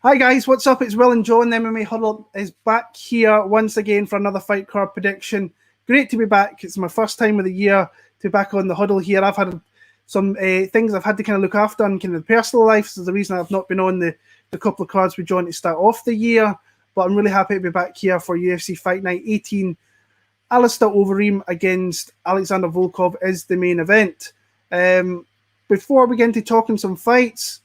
Hi guys, what's up? It's Will and John. The MMA Huddle is back here once again for another fight card prediction. Great to be back. It's my first time of the year to be back on the Huddle here. I've had some things I've had to kind of look after in kind of personal life. So the reason I've not been on the couple of cards with John to start off the year. But I'm really happy to be back here for UFC Fight Night 18. Alistair Overeem against Alexander Volkov is the main event. Before we get into talking some fights,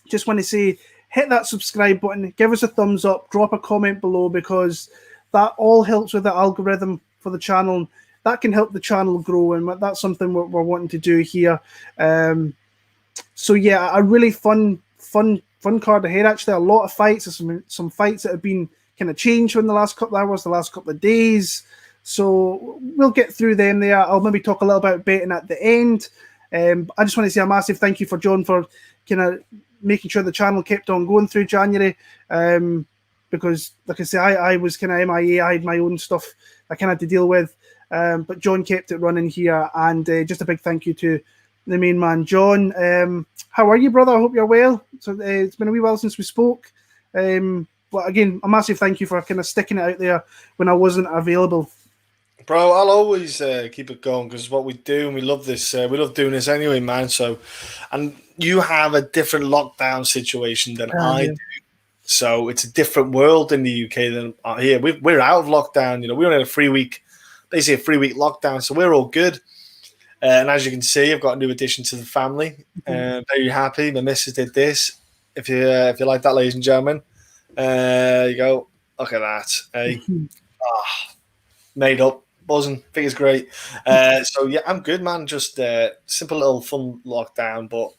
just want to say, hit that subscribe button, give us a thumbs up, drop a comment below, because that all helps with the algorithm for the channel. That can help the channel grow, and that's something we're wanting to do here. So yeah, a really fun card ahead. Actually, a lot of fights. There's some fights that have been kind of changed in the last couple of hours, the last couple of days. So we'll get through them there. I'll maybe talk a little about betting at the end. I just want to say a massive thank you for John for kind of making sure the channel kept on going through January, because, like I say, I was kind of MIA. I had my own stuff I kind of had to deal with, but John kept it running here, and just a big thank you to the main man, John. How are you, brother? I hope you're well. So it's been a wee while since we spoke, but again, a massive thank you for kind of sticking it out there when I wasn't available. Bro, I'll always keep it going, because it's what we do, and we love this. We love doing this anyway, man. So, and you have a different lockdown situation than I do. So it's a different world in the UK than here. We're out of lockdown. You know, we only had a 3-week lockdown, so we're all good. And as you can see, I've got a new addition to the family. Very happy. My missus did this. If you like that, ladies and gentlemen, you go. Look at that. Hey, made up. Buzzing, think it's great. So yeah, I'm good, man. Just simple little fun lockdown, but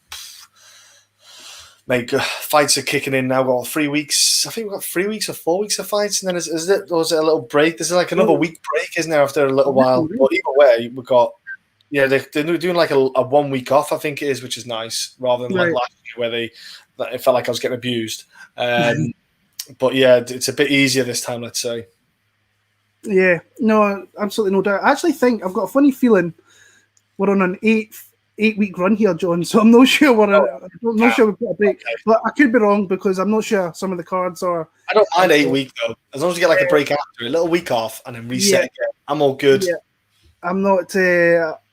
fights are kicking in now. We've got 3 weeks. I think we've got 3 weeks or 4 weeks of fights, and then was it a little break? There's like another week break, isn't there, after a little while? But either way, we've got they're doing like a 1 week off, I think it is, which is nice, rather than like last year where it felt like I was getting abused. But yeah, it's a bit easier this time, let's say. Yeah, no, absolutely no doubt. I actually think I've got a funny feeling we're on an eight-week run here, John. So I'm not sure I'm not sure we've got a break, but I could be wrong, because I'm not sure some of the cards are. I don't mind 8 weeks though, as long as you get like a break after, a little week off, and then reset again. I'm all good. Yeah, I'm not.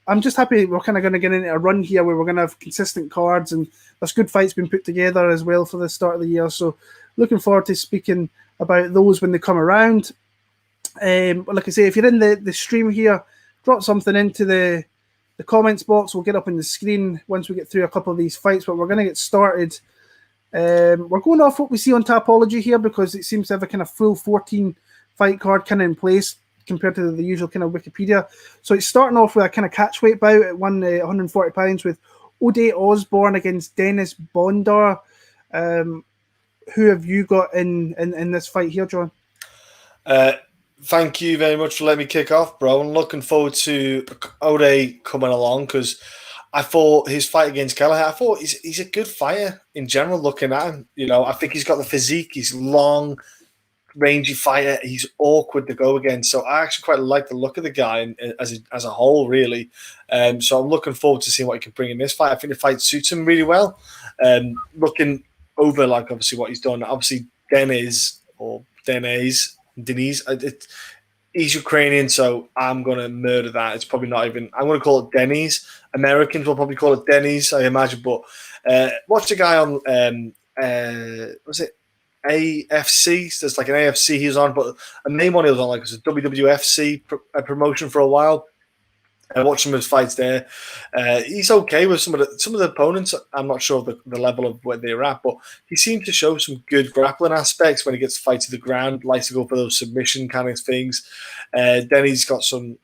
I'm just happy we're kind of going to get into a run here where we're going to have consistent cards, and there's good fights being put together as well for the start of the year. So looking forward to speaking about those when they come around. But like I say, if you're in the stream here, drop something into the comments box. We'll get up on the screen once we get through a couple of these fights, but we're going to get started. We're going off what we see on Tapology here, because it seems to have a kind of full 14 fight card kind of in place compared to the usual kind of Wikipedia. So it's starting off with a kind of catchweight bout at 140 pounds with Osbourne against Dennis Bondar. Who have you got in this fight here, John? Thank you very much for letting me kick off, bro. I'm looking forward to Ode coming along, because I thought his fight against Kelleher, I thought he's a good fighter in general, looking at him. You know, I think he's got the physique. He's long, rangy fighter. He's awkward to go against. So I actually quite like the look of the guy as a whole, really. So I'm looking forward to seeing what he can bring in this fight. I think the fight suits him really well. Looking over, like, obviously what he's done. Obviously, Denise, he's Ukrainian, so I'm going to murder that. It's probably not even, I'm going to call it Denny's. Americans will probably call it Denny's, I imagine. But watch the guy on, was it AFC? There's like an AFC he was on, but a main one he was on, like, was a WWFC promotion for a while. I watched some of his fights there. He's okay with some of the opponents. I'm not sure of the level of where they're at, but he seems to show some good grappling aspects when he gets to fight to the ground. Likes to go for those submission kind of things. Then he's got some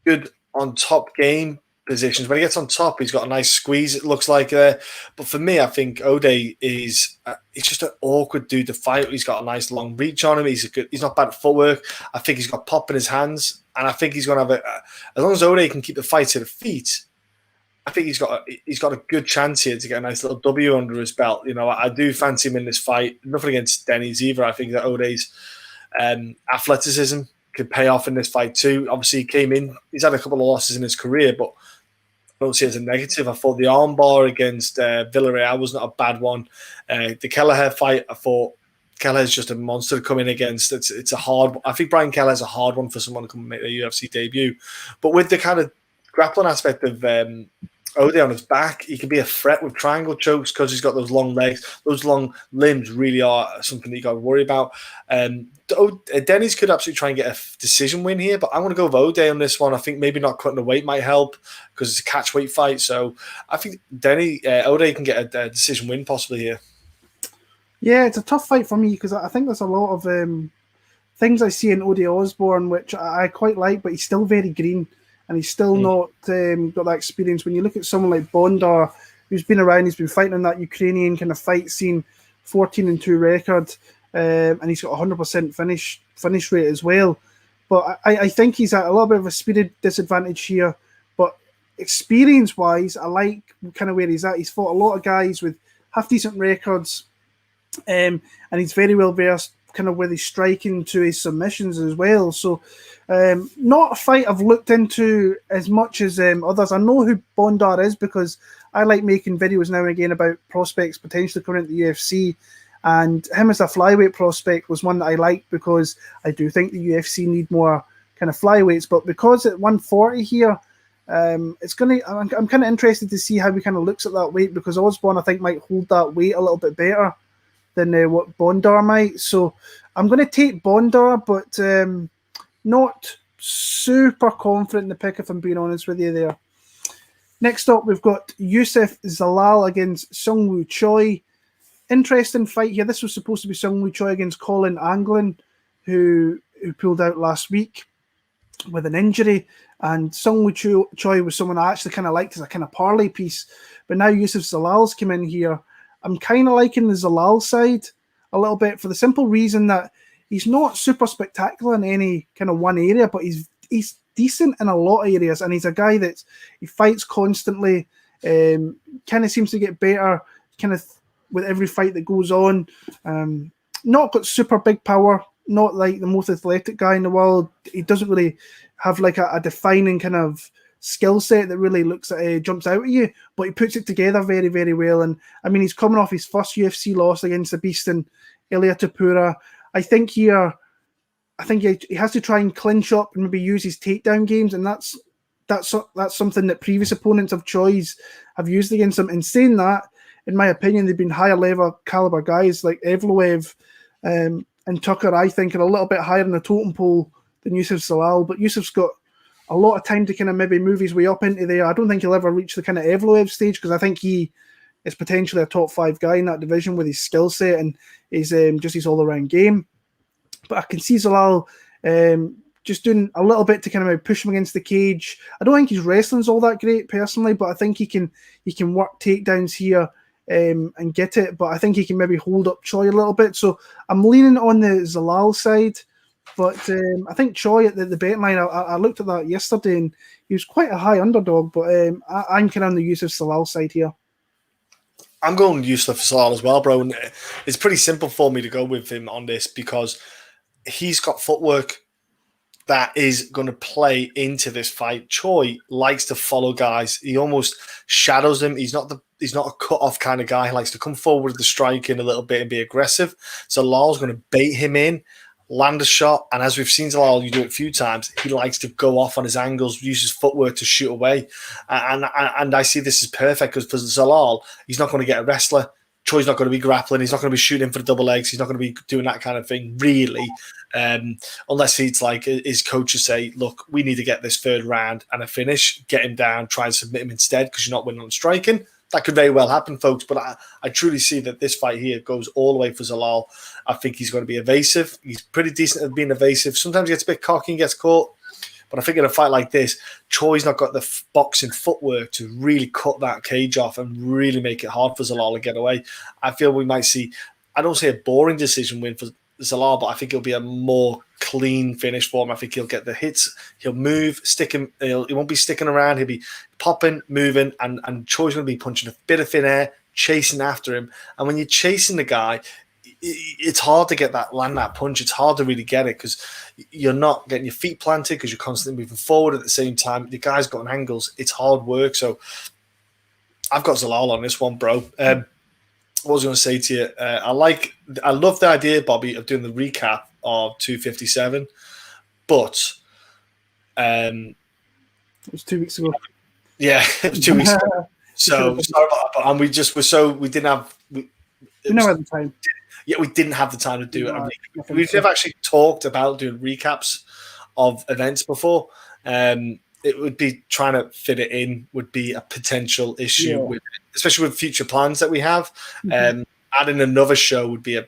good on top game positions. When he gets on top, he's got a nice squeeze, it looks like there. But for me, I think Ode is he's just an awkward dude to fight. He's got a nice long reach on him. He's not bad at footwork. I think he's got pop in his hands. And I think he's going to have as long as Ode can keep the fight to the feet, I think he's got a good chance here to get a nice little W under his belt. You know, I do fancy him in this fight. Nothing against Denny's either. I think that Ode's athleticism could pay off in this fight too. Obviously, he came in. He's had a couple of losses in his career, but don't see it as a negative. I thought the armbar against Villarreal was not a bad one. The Kelleher fight, I thought Kelleher's just a monster to come in against. It's a hard. I think Brian Kelleher's a hard one for someone to come and make their UFC debut. But with the kind of grappling aspect of Ode on his back, he can be a threat with triangle chokes because he's got those long legs. Those long limbs really are something that you got to worry about. Denny's could absolutely try and get a decision win here, but I want to go with Ode on this one. I think maybe not cutting the weight might help because it's a catch weight fight. So I think Ode can get a decision win possibly here. Yeah, it's a tough fight for me because I think there's a lot of things I see in Ode Osbourne which I quite like, but he's still very green and he's still not got that experience. When you look at someone like Bondar, who's been around, he's been fighting in that Ukrainian kind of fight scene, 14-2 record, and he's got 100% finish rate as well. But I think he's at a little bit of a speed disadvantage here. But experience-wise, I like kind of where he's at. He's fought a lot of guys with half-decent records, and he's very well versed kind of with his striking to his submissions as well. So not a fight I've looked into as much as others. I know who Bondar is because I like making videos now and again about prospects potentially coming into the UFC, and him as a flyweight prospect was one that I liked because I do think the UFC need more kind of flyweights. But because at 140 here, I'm kind of interested to see how he kind of looks at that weight, because Osbourne I think might hold that weight a little bit better than what Bondar might. So I'm going to take Bondar, but not super confident in the pick, if I'm being honest with you there. Next up, we've got Youssef Zalal against Seung Choi. Interesting fight here. This was supposed to be Seung Choi against Colin Anglin, who pulled out last week with an injury. And Seung Choi was someone I actually kind of liked as a kind of parlay piece. But now Youssef Zalal's come in here. I'm kind of liking the Zalal side a little bit for the simple reason that he's not super spectacular in any kind of one area, but he's decent in a lot of areas, and he's a guy he fights constantly, kind of seems to get better kind of with every fight that goes on. Not got super big power, not like the most athletic guy in the world. He doesn't really have like a defining kind of skill set that really jumps out at you, but he puts it together very, very well. And I mean, he's coming off his first UFC loss against the beast in Ilia Topuria. I think he has to try and clinch up and maybe use his takedown games, and that's something that previous opponents of Choi's have used against him. And saying that, in my opinion, they've been higher level caliber guys like Ewell and Tucker. I think are a little bit higher in the totem pole than Youssef Zalal, but Youssef's got a lot of time to kind of maybe move his way up into there. I don't think he'll ever reach the kind of Ewell stage, because I think he is potentially a top 5 guy in that division with his skill set and his just his all around game. But I can see Zalal just doing a little bit to kind of push him against the cage. I don't think his wrestling's all that great personally, but I think he can work takedowns here and get it. But I think he can maybe hold up Choi a little bit. So I'm leaning on the Zalal side. But I think Choi at the betting line, I looked at that yesterday and he was quite a high underdog. But I'm kind of on the Youssef Zalal side here. I'm going Youssef Zalal as well, bro. And it's pretty simple for me to go with him on this because he's got footwork that is going to play into this fight. Choi likes to follow guys. He almost shadows them. He's not a cut-off kind of guy. He likes to come forward with the striking a little bit and be aggressive. So Zalal's going to bait him in, land a shot, and as we've seen Zalal do it a few times, he likes to go off on his angles, use his footwork to shoot away. And I see this as perfect because for Zalal, he's not going to get a wrestler. Choi's not going to be grappling. He's not going to be shooting for the double legs. He's not going to be doing that kind of thing, really, unless he's like his coaches say, look, we need to get this third round and a finish, get him down, try and submit him instead because you're not winning on striking. That could very well happen, folks, but I truly see that this fight here goes all the way for Zalal. I think he's going to be evasive. He's pretty decent at being evasive. Sometimes he gets a bit cocky and gets caught. But I think in a fight like this, Choi's not got the boxing footwork to really cut that cage off and really make it hard for Zalal to get away. I feel we might see, I don't say a boring decision win for Zalal, but I think it'll be a more clean finish for him. I think he'll get the hits, he'll move, stick him, he won't be sticking around, he'll be popping, moving, and Choi's going to be punching a bit of thin air, chasing after him. And when you're chasing the guy, it's hard to get land that punch. It's hard to really get it because you're not getting your feet planted because you're constantly moving forward at the same time. The guy's got angles. It's hard work. So I've got Zalal on this one, bro. What was I going to say to you? I love the idea, Bobby, of doing the recap of 257, but it was 2 weeks ago. Yeah, it was 2 weeks ago. So sorry about that, and we didn't have. We never had the time. Yeah, we didn't have the time to do it. We've never actually talked about doing recaps of events before. It would be trying to fit it in would be a potential issue, especially with future plans that we have. Adding another show would be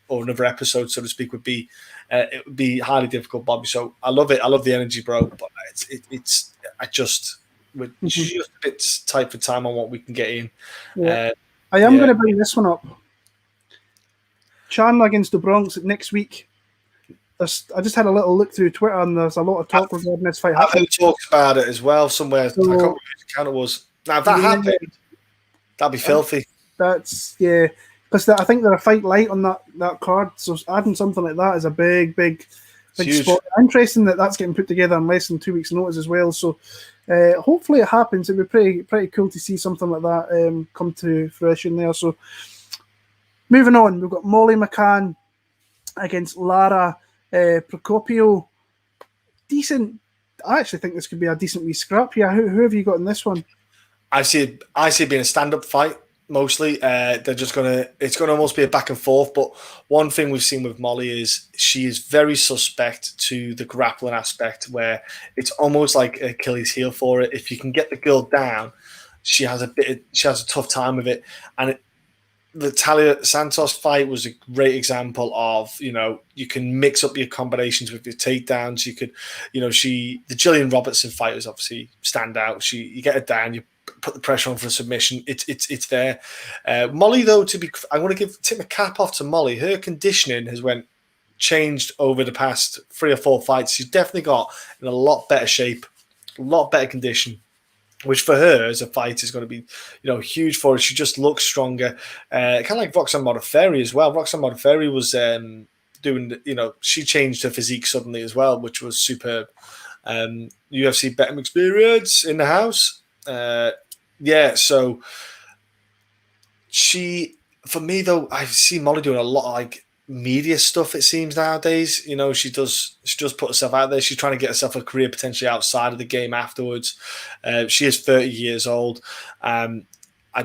or another episode, so to speak, would be it would be highly difficult, Bobby. So I love it. I love the energy, bro. But we're just a bit tight for time on what we can get in. Yeah. I am going to bring this one up. Chandler against the Bronx next week. I just had a little look through Twitter, and there's a lot of talk regarding this fight. I've heard talks about it as well somewhere. So, I can't remember which account it was. Now, if that happened, that'd be filthy. That's because I think they're a fight light on that card. So adding something like that is a big spot. Interesting that's getting put together in less than 2 weeks' notice as well. So hopefully it happens. It'd be pretty cool to see something like that come to fruition there. So moving on, we've got Molly McCann against Lara Procópio. Decent. I actually think this could be a decent wee scrap here. Who have you got in this one? I see it being a stand-up fight. Mostly, it's going to almost be a back and forth. But one thing we've seen with Molly is she is very suspect to the grappling aspect, where it's almost like Achilles' heel for it. If you can get the girl down, she has a tough time with it. And the Talia Santos fight was a great example of, you can mix up your combinations with your takedowns. You could, the Gillian Robertson fight was obviously stand out. You get it down, you put the pressure on for a submission. It's there. Molly, though, I want to tip my cap off to Molly. Her conditioning has changed over the past 3 or 4 fights. She's definitely got in a lot better shape, a lot better condition, which for her as a fight is going to be, huge for her. She just looks stronger. Kind of like Roxanne Modafferi as well. Roxanne Modafferi was doing, she changed her physique suddenly as well, which was superb. UFC betting experience in the house. So for me though, I see Molly doing a lot of like media stuff, it seems nowadays. She does put herself out there. She's trying to get herself a career potentially outside of the game afterwards. She is 30 years old. I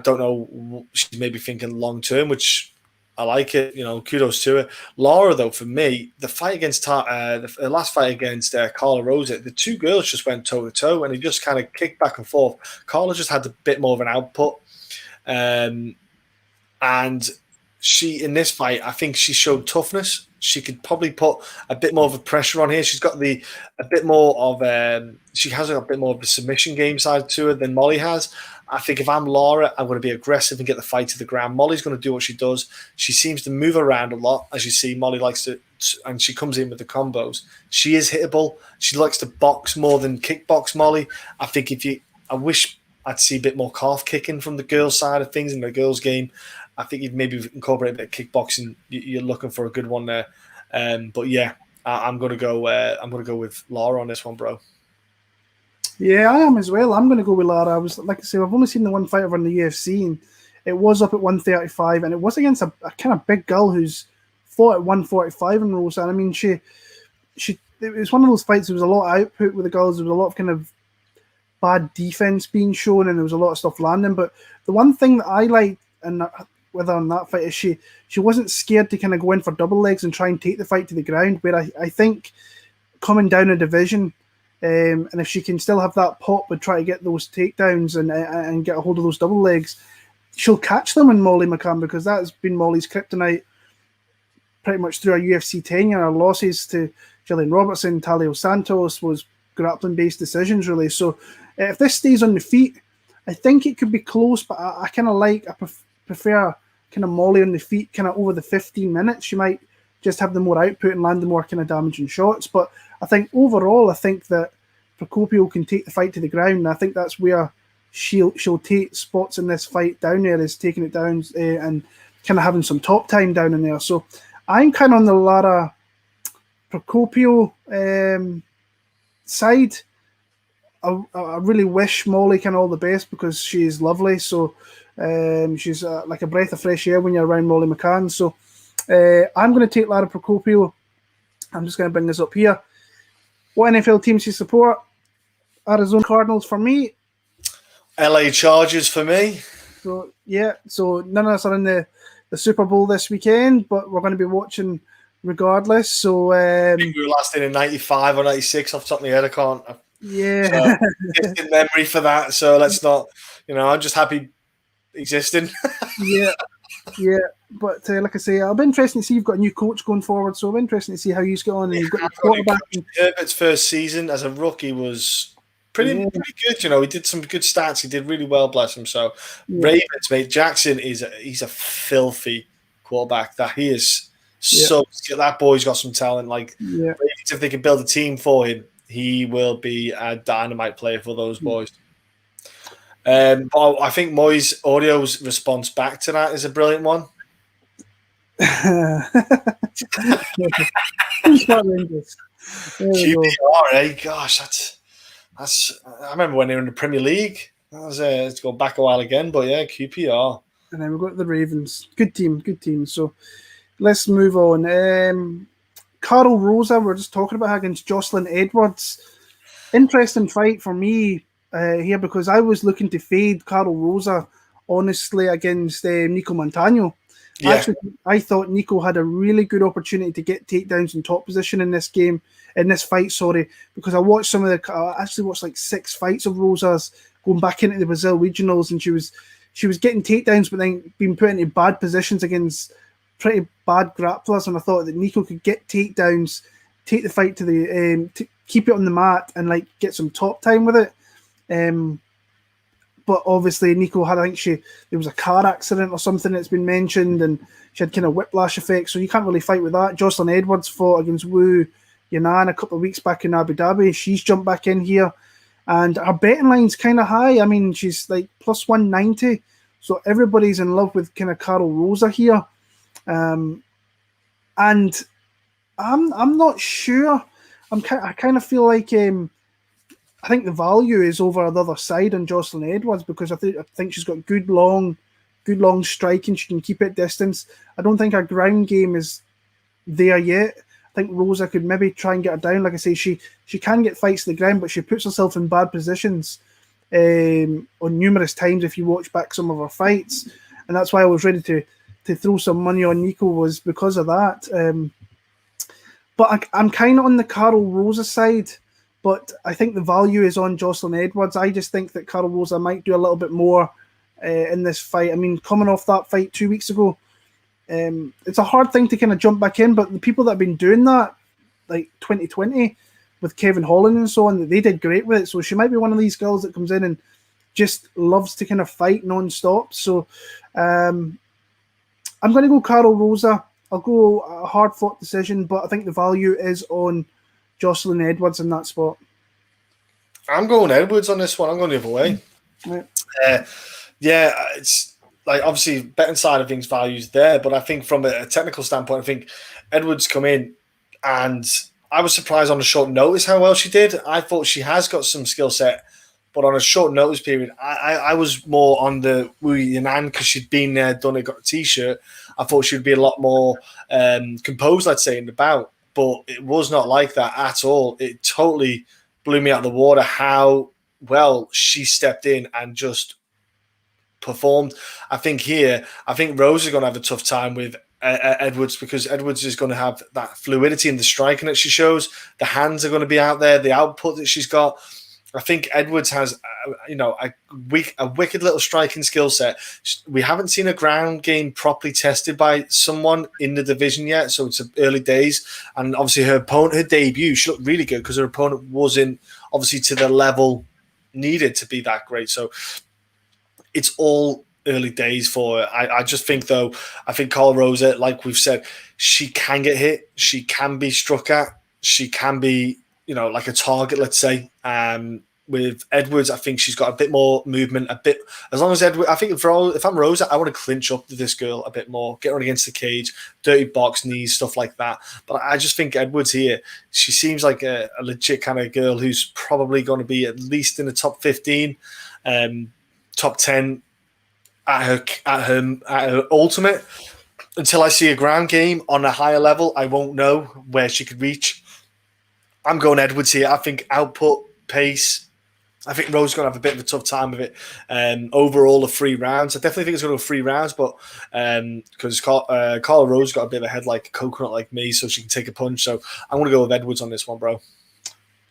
don't know, she's maybe thinking long term, which I like it. Kudos to her. Lara, though, for me, the fight against the last fight against Carla Rosa, the two girls just went toe to toe, and they just kind of kicked back and forth. Carla just had a bit more of an output, and she in this fight, I think she showed toughness. She could probably put a bit more of a pressure on here. She's got she has a bit more of the submission game side to her than Molly has. I think if I'm Lara, I'm going to be aggressive and get the fight to the ground. Molly's going to do what she does. She seems to move around a lot, as you see. Molly likes to, and she comes in with the combos. She is hittable. She likes to box more than kickbox, Molly. I think I wish I'd see a bit more calf kicking from the girls' side of things in the girls' game. I think you'd maybe incorporate a bit of kickboxing. You're looking for a good one there. But yeah, I'm going to go. I'm going to go with Lara on this one, bro. Yeah, I am as well. I'm going to go with Lara. Like I say, I've only seen the one fight of her in the UFC, and it was up at 135, and it was against a kind of big girl who's fought at 145 in Rosa. And I mean, it was one of those fights. There was a lot of output with the girls. There was a lot of kind of bad defense being shown, and there was a lot of stuff landing. But the one thing that I liked with her in that fight is she wasn't scared to kind of go in for double legs and try and take the fight to the ground. Where I think coming down a division. And if she can still have that pop but try to get those takedowns and get a hold of those double legs, she'll catch them in Molly McCann, because that's been Molly's kryptonite pretty much through her UFC tenure. Her losses to Gillian Robertson, Talia Santos was grappling-based decisions, really. So if this stays on the feet, I think it could be close, but I kind of prefer kind of Molly on the feet kind of over the 15 minutes. She might just have the more output and land the more kind of damaging shots. But I think overall, I think that Procópio can take the fight to the ground. And I think that's where she'll take spots in this fight down there, is taking it down and kind of having some top time down in there. So I'm kind of on the Lara Procópio side. I really wish Molly kind of all the best because she's lovely. So she's like a breath of fresh air when you're around Molly McCann. So I'm going to take Lara Procópio. I'm just going to bring this up here. What NFL teams you support? Arizona Cardinals for me. LA Chargers for me. So yeah, so none of us are in the Super Bowl this weekend, but we're going to be watching regardless. So I think we were last in 95 or 96 off the top of my head. I can't. Yeah. Distant memory for that. So let's not. I'm just happy existing. Yeah. But like I say, I'll be interested to see you've got a new coach going forward. So I'm interested to see how he's going. And you've got your quarterback. Herbert's first season as a rookie was pretty good. He did some good stats. He did really well, bless him. So Ravens, mate, Jackson he's a filthy quarterback. That he is so that boy's got some talent. Like if they can build a team for him, he will be a dynamite player for those boys. But I think Moy's audio's response back to that is a brilliant one. QPR, eh? Gosh, that's. I remember when they were in the Premier League. That was let's go back a while again, but yeah, QPR. And then we've got the Ravens. Good team. So let's move on. Karol Rosa, we're just talking about her against Joselyne Edwards. Interesting fight for me here because I was looking to fade Karol Rosa, honestly, against Nico Montano. Yeah. Actually, I thought Nico had a really good opportunity to get takedowns in top position in this fight, because I watched I actually watched like 6 fights of Rosa's going back into the Brazil regionals, and she was getting takedowns, but then being put into bad positions against pretty bad grapplers, and I thought that Nico could get takedowns, take the fight to the keep it on the mat, and like get some top time with it. But obviously Nico had, I think there was a car accident or something that's been mentioned, and she had kind of whiplash effect, so you can't really fight with that. Joselyne Edwards fought against Wu Yanan a couple of weeks back in Abu Dhabi. She's jumped back in here, and her betting line's kind of high. I mean, she's like plus 190, so everybody's in love with kind of Karol Rosa here. And I'm not sure. I kind of feel like I think the value is over the other side on Joselyne Edwards because I think she's got good long striking. She can keep it distance. I don't think her ground game is there yet. I think Rosa could maybe try and get her down. Like I say, she can get fights to the ground, but she puts herself in bad positions on numerous times if you watch back some of her fights. And that's why I was ready to throw some money on Nico, was because of that. But I'm kind of on the Karol Rosa side, but I think the value is on Joselyne Edwards. I just think that Karol Rosa might do a little bit more in this fight. I mean, coming off that fight 2 weeks ago, it's a hard thing to kind of jump back in, but the people that have been doing that, like 2020 with Kevin Holland and so on, they did great with it. So she might be one of these girls that comes in and just loves to kind of fight non-stop. So I'm going to go Karol Rosa. I'll go a hard-fought decision, but I think the value is on Joselyne Edwards in that spot. I'm going Edwards on this one. I'm going the other way. Right. It's like obviously betting side of things values there, but I think from a technical standpoint, I think Edwards come in, and I was surprised on a short notice how well she did. I thought she has got some skill set, but on a short notice period, I was more on the Wu Yanan because she'd been there, done it, got a T-shirt. I thought she'd be a lot more composed, let's say, in the bout. But it was not like that at all. It totally blew me out of the water how well she stepped in and just performed. I think Rose is going to have a tough time with Edwards because Edwards is going to have that fluidity in the striking that she shows. The hands are going to be out there, the output that she's got. I think Edwards has, a wicked little striking skill set. We haven't seen a ground game properly tested by someone in the division yet, so it's early days. And obviously her debut, she looked really good because her opponent wasn't obviously to the level needed to be that great. So it's all early days for her. I just think, though, Karol Rosa, like we've said, she can get hit. She can be struck at. She can be, like a target, let's say. with Edwards, I think she's got a bit more movement, a bit. As long as Edwards, I think if I'm Rosa, I want to clinch up with this girl a bit more, get her against the cage, dirty box knees, stuff like that. But I just think Edwards here, she seems like a legit kind of girl who's probably going to be at least in the top 15, top 10 at her ultimate. Until I see a ground game on a higher level, I won't know where she could reach. I'm going Edwards here. I think output, pace. I think Rose's going to have a bit of a tough time with it. Overall, the 3 rounds. I definitely think it's going to go 3 rounds, but because Karol Rose got a bit of a head like a coconut like me, so she can take a punch. So I'm going to go with Edwards on this one, bro.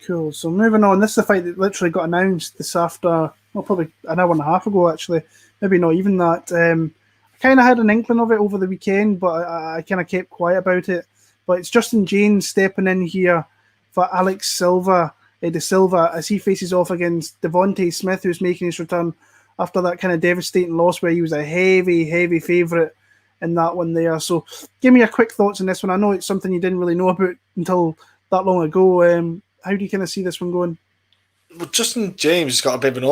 Cool. So moving on. This is the fight that literally got announced this after, well, probably an hour and a half ago, actually. Maybe not even that. I kind of had an inkling of it over the weekend, but I kind of kept quiet about it. But it's Justin Jaynes stepping in here for Alex De Silva, as he faces off against Devonte Smith, who's making his return after that kind of devastating loss where he was a heavy favourite in that one there. So give me your quick thoughts on this one. I know it's something you didn't really know about until that long ago. How do you kind of see this one going? Well, Justin Jaynes has got a bit of an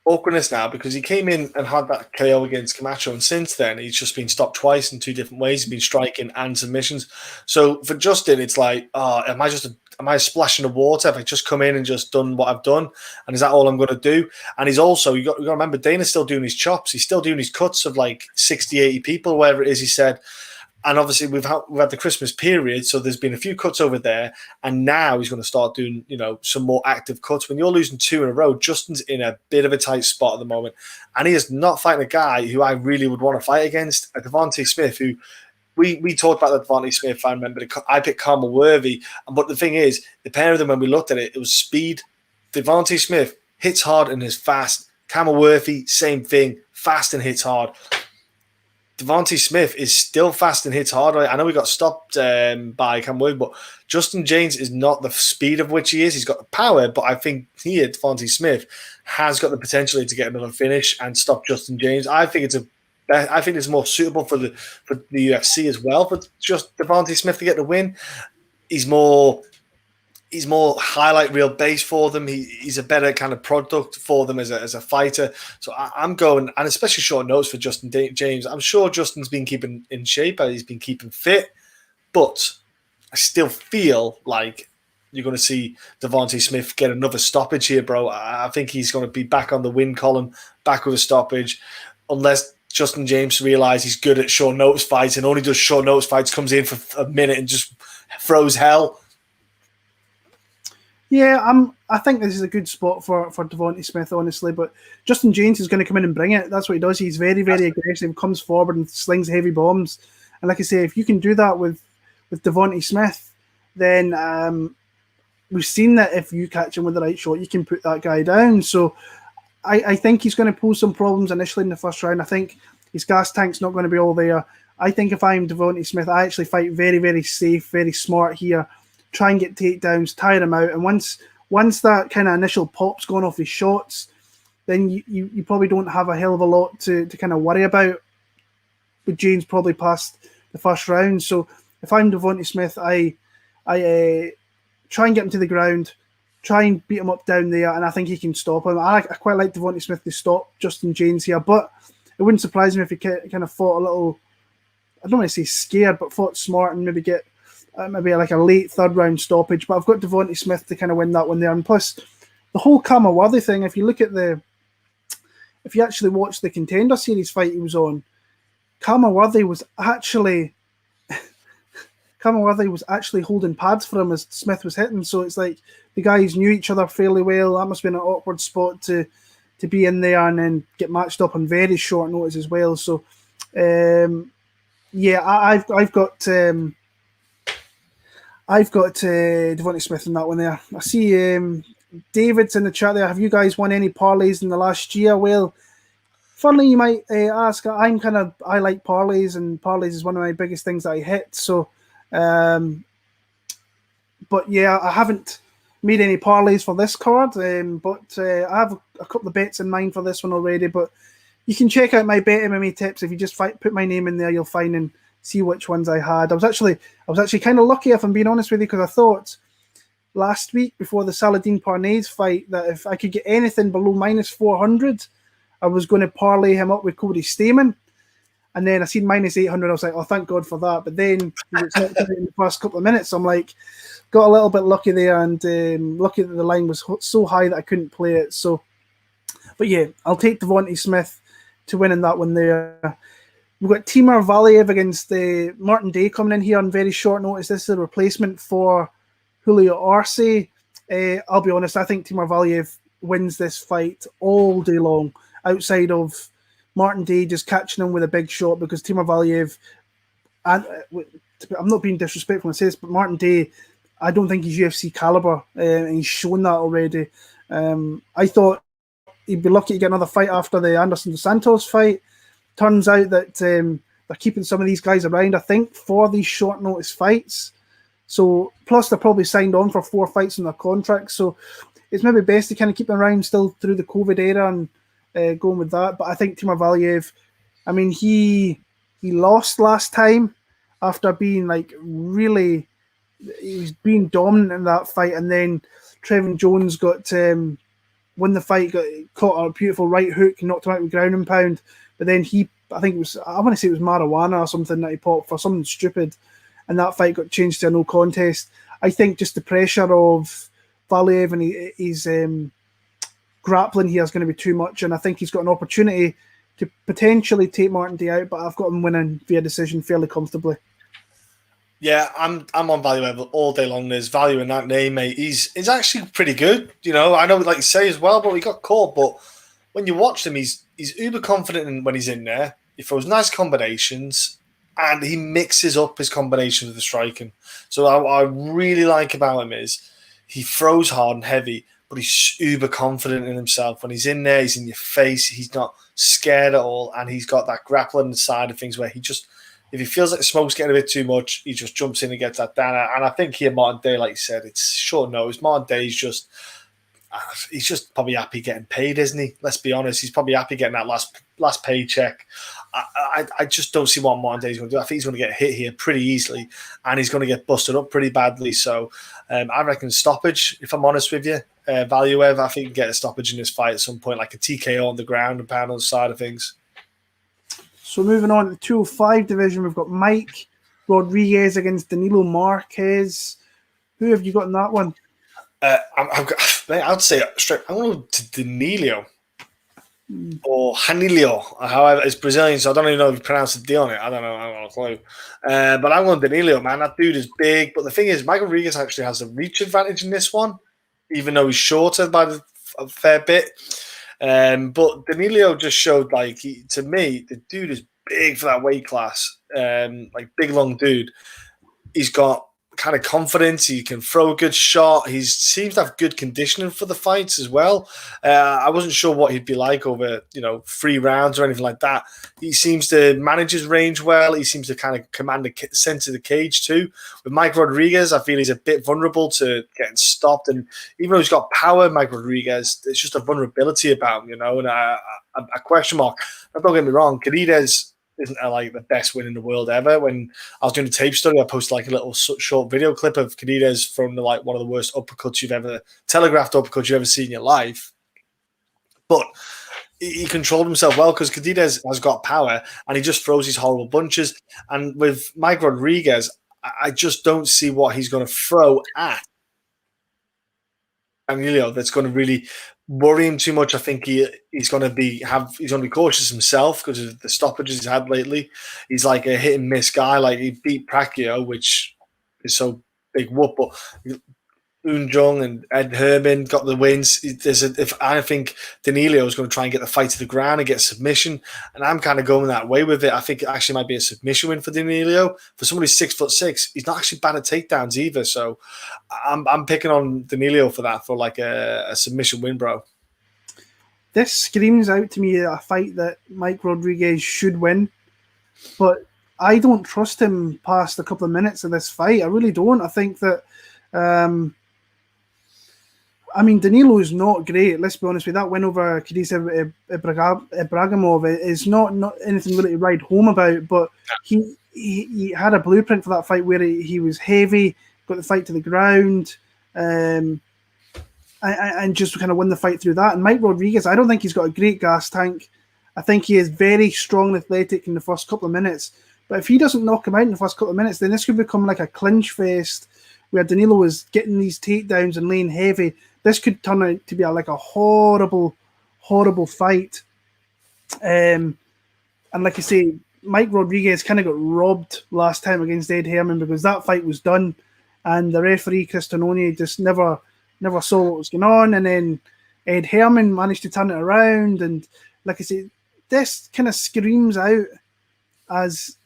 awkwardness now because he came in and had that KO against Camacho, and since then he's just been stopped twice in 2 different ways. He's been striking and submissions. So for Justin, it's like, am I a splash in the water? Have I just come in and just done what I've done? And is that all I'm going to do? And he's also, you got to remember, Dana's still doing his chops. He's still doing his cuts of like 60, 80 people, whatever it is he said. And obviously we've had the Christmas period, so there's been a few cuts over there. And now he's going to start doing, some more active cuts. When you're losing 2 in a row, Justin's in a bit of a tight spot at the moment. And he is not fighting a guy who I really would want to fight against, a Devonte Smith, who we talked about the Devonte Smith. I remember I picked Carmel Worthy. But the thing is, the pair of them, when we looked at it, it was speed. Devonte Smith hits hard and is fast. Carmel Worthy, same thing, fast and hits hard. Devonte Smith is still fast and hits hard. I know we got stopped by Cam Worthy, but Justin Jaynes is not the speed of which he is. He's got the power, but I think here, Devonte Smith has got the potential to get another finish and stop Justin Jaynes. I think it's more suitable for the UFC as well, for just Devonte Smith to get the win. He's more highlight reel based for them. He's a better kind of product for them as a fighter. So I'm going, and especially short notes for Justin Jaynes. I'm sure Justin's been keeping in shape. He's been keeping fit, but I still feel like you're going to see Devonte Smith get another stoppage here, bro. I think he's going to be back on the win column, back with a stoppage, unless Justin Jaynes realizes he's good at short notice fights and only does short notice fights, comes in for a minute and just throws hell. Yeah, I think this is a good spot for Devonte Smith, honestly. But Justin Jaynes is going to come in and bring it. That's what he does. He's very aggressive, comes forward and slings heavy bombs. And like I say, if you can do that with Devonte Smith, then we've seen that if you catch him with the right shot, you can put that guy down. So I think he's going to pose some problems initially in the first round. I think his gas tank's not going to be all there. I think if I'm Devonte Smith, I actually fight very safe, very smart here. Try and get takedowns, tire him out, and once that kind of initial pop's gone off his shots, then you probably don't have a hell of a lot to kind of worry about with Jaynes probably past the first round. So if I'm Devonte Smith, I try and get him to the ground, try and beat him up down there, and I think he can stop him. I quite like Devonte Smith to stop Justin Jaynes here, but it wouldn't surprise me if he kind of fought a little, I don't want to say scared, but fought smart and maybe get maybe like a late 3rd round stoppage. But I've got Devonte Smith to kind of win that one there. And plus, the whole Karmel Worthy thing, if you actually watch the Contender Series fight he was on, Karmel Worthy was actually holding pads for him as Smith was hitting. So it's like the guys knew each other fairly well. That must have been an awkward spot to be in there and then get matched up on very short notice as well. So I've got Devonte Smith in that one there. I see David's in the chat there. Have you guys won any parlays in the last year? Well, funnily, you might ask. I like parlays, and parlays is one of my biggest things that I hit. So, but yeah, I haven't made any parlays for this card. But I have a couple of bets in mind for this one already. But you can check out my Bet MMA tips. If you just put my name in there, you'll find and see which ones I had. I was actually kind of lucky, if I'm being honest with you, because I thought last week before the Saladin Parnays fight that if I could get anything below minus 400, I was going to parlay him up with Cody Stamann. And then I seen minus 800. I was like, oh, thank God for that. But then he was knocked out in the first couple of minutes. So I'm like, got a little bit lucky there, and lucky that the line was so high that I couldn't play it. So, but yeah, I'll take Devonte Smith to win in that one there. We've got Timur Valiev against Martin Day coming in here on very short notice. This is a replacement for Julio Arce. I'll be honest, I think Timur Valiev wins this fight all day long, outside of Martin Day just catching him with a big shot, because Timur Valiev, and I'm not being disrespectful when I say this, but Martin Day, I don't think he's UFC caliber, and he's shown that already. I thought he'd be lucky to get another fight after the Anderson dos Santos fight. Turns out that they're keeping some of these guys around, I think, for these short notice fights. So, plus they're probably signed on for 4 fights in their contract. So, it's maybe best to kind of keep them around still through the COVID era and going with that. But I think Timur Valiev, I mean, he lost last time after being like really, he was being dominant in that fight, and then Trevin Jones got won the fight, got caught a beautiful right hook, knocked him out with ground and pound. But then I think it was, I want to say it was marijuana or something that he popped for something stupid, and that fight got changed to a no contest. I think just the pressure of Valiev and his grappling here is going to be too much, and I think he's got an opportunity to potentially take Martin Day out, but I've got him winning via decision fairly comfortably. Yeah, I'm on Valiev all day long. There's value in that name, mate. He's actually pretty good. You know, I know, like you say as well, but he got caught. But when you watch him, he's uber confident when he's in there. He throws nice combinations, and he mixes up his combinations with the striking. So I really like about him is he throws hard and heavy, but he's uber confident in himself. When he's in there, he's in your face. He's not scared at all, and he's got that grappling side of things where he just, if he feels like the smoke's getting a bit too much, he just jumps in and gets that down. And I think here, Martin Day, like you said, it's short nose. Martin Day's just, he's just probably happy getting paid, isn't he? Let's be honest. He's probably happy getting that last paycheck. I just don't see what Martin Day's going to do. I think he's going to get hit here pretty easily, and he's going to get busted up pretty badly. So I reckon stoppage, if I'm honest with you. Valiev, I think you can get a stoppage in this fight at some point, like a TKO on the ground and pound on the side of things. So moving on to the 205 division, we've got Mike Rodríguez against Danilo Marques. Who have you got in that one? I'd say straight. I'm going to Danilo or Hanilio, however it's Brazilian, so I don't even know if you pronounce the D on it. I don't know. I don't have a clue. But I'm going Danilo, man. That dude is big. But the thing is, Mike Rodríguez actually has a reach advantage in this one, even though he's shorter by a fair bit. But Danilo just showed, like, to me, the dude is big for that weight class. Like, big, long dude. He's got kind of confidence. He can throw a good shot. He seems to have good conditioning for the fights as well. I wasn't sure what he'd be like over, 3 rounds or anything like that. He seems to manage his range well. He seems to kind of command the sense of the cage too. With Mike Rodríguez, I feel he's a bit vulnerable to getting stopped. And even though he's got power, Mike Rodríguez, it's just a vulnerability about him, and a question mark. Don't get me wrong, Cadiz isn't like the best win in the world ever. When I was doing a tape study, I posted like a little short video clip of Cadiz from like one of the worst telegraphed uppercuts you've ever seen in your life. But he controlled himself well because Cadiz has got power and he just throws these horrible bunches. And with Mike Rodríguez, I just don't see what he's going to throw at Danilo that's going to really worry him too much. I think he's going to be cautious himself because of the stoppages he's had lately. He's like a hit and miss guy. Like he beat Procópio, which is so big whoop, but Jung and Ed Herman got the wins. I think Danilo is going to try and get the fight to the ground and get a submission, and I'm kind of going that way with it. I think it actually might be a submission win for Danilo. For somebody 6'6", he's not actually bad at takedowns either. So I'm picking on Danilo for that, for like a submission win, bro. This screams out to me a fight that Mike Rodríguez should win, but I don't trust him past a couple of minutes of this fight. I really don't. I think that. Danilo is not great. Let's be honest with you. That win over Khadija Ibragimov is not anything really to ride home about. But he had a blueprint for that fight where he was heavy, got the fight to the ground. and just kind of win the fight through that. And Mike Rodríguez, I don't think he's got a great gas tank. I think he is very strong and athletic in the first couple of minutes. But if he doesn't knock him out in the first couple of minutes, then this could become like a clinch fest where Danilo was getting these takedowns and laying heavy. This could turn out to be like a horrible, horrible fight. And like I say, Mike Rodríguez kind of got robbed last time against Ed Herman because that fight was done and the referee, Cristanoni, just never saw what was going on. And then Ed Herman managed to turn it around. And like I say, this kind of screams out as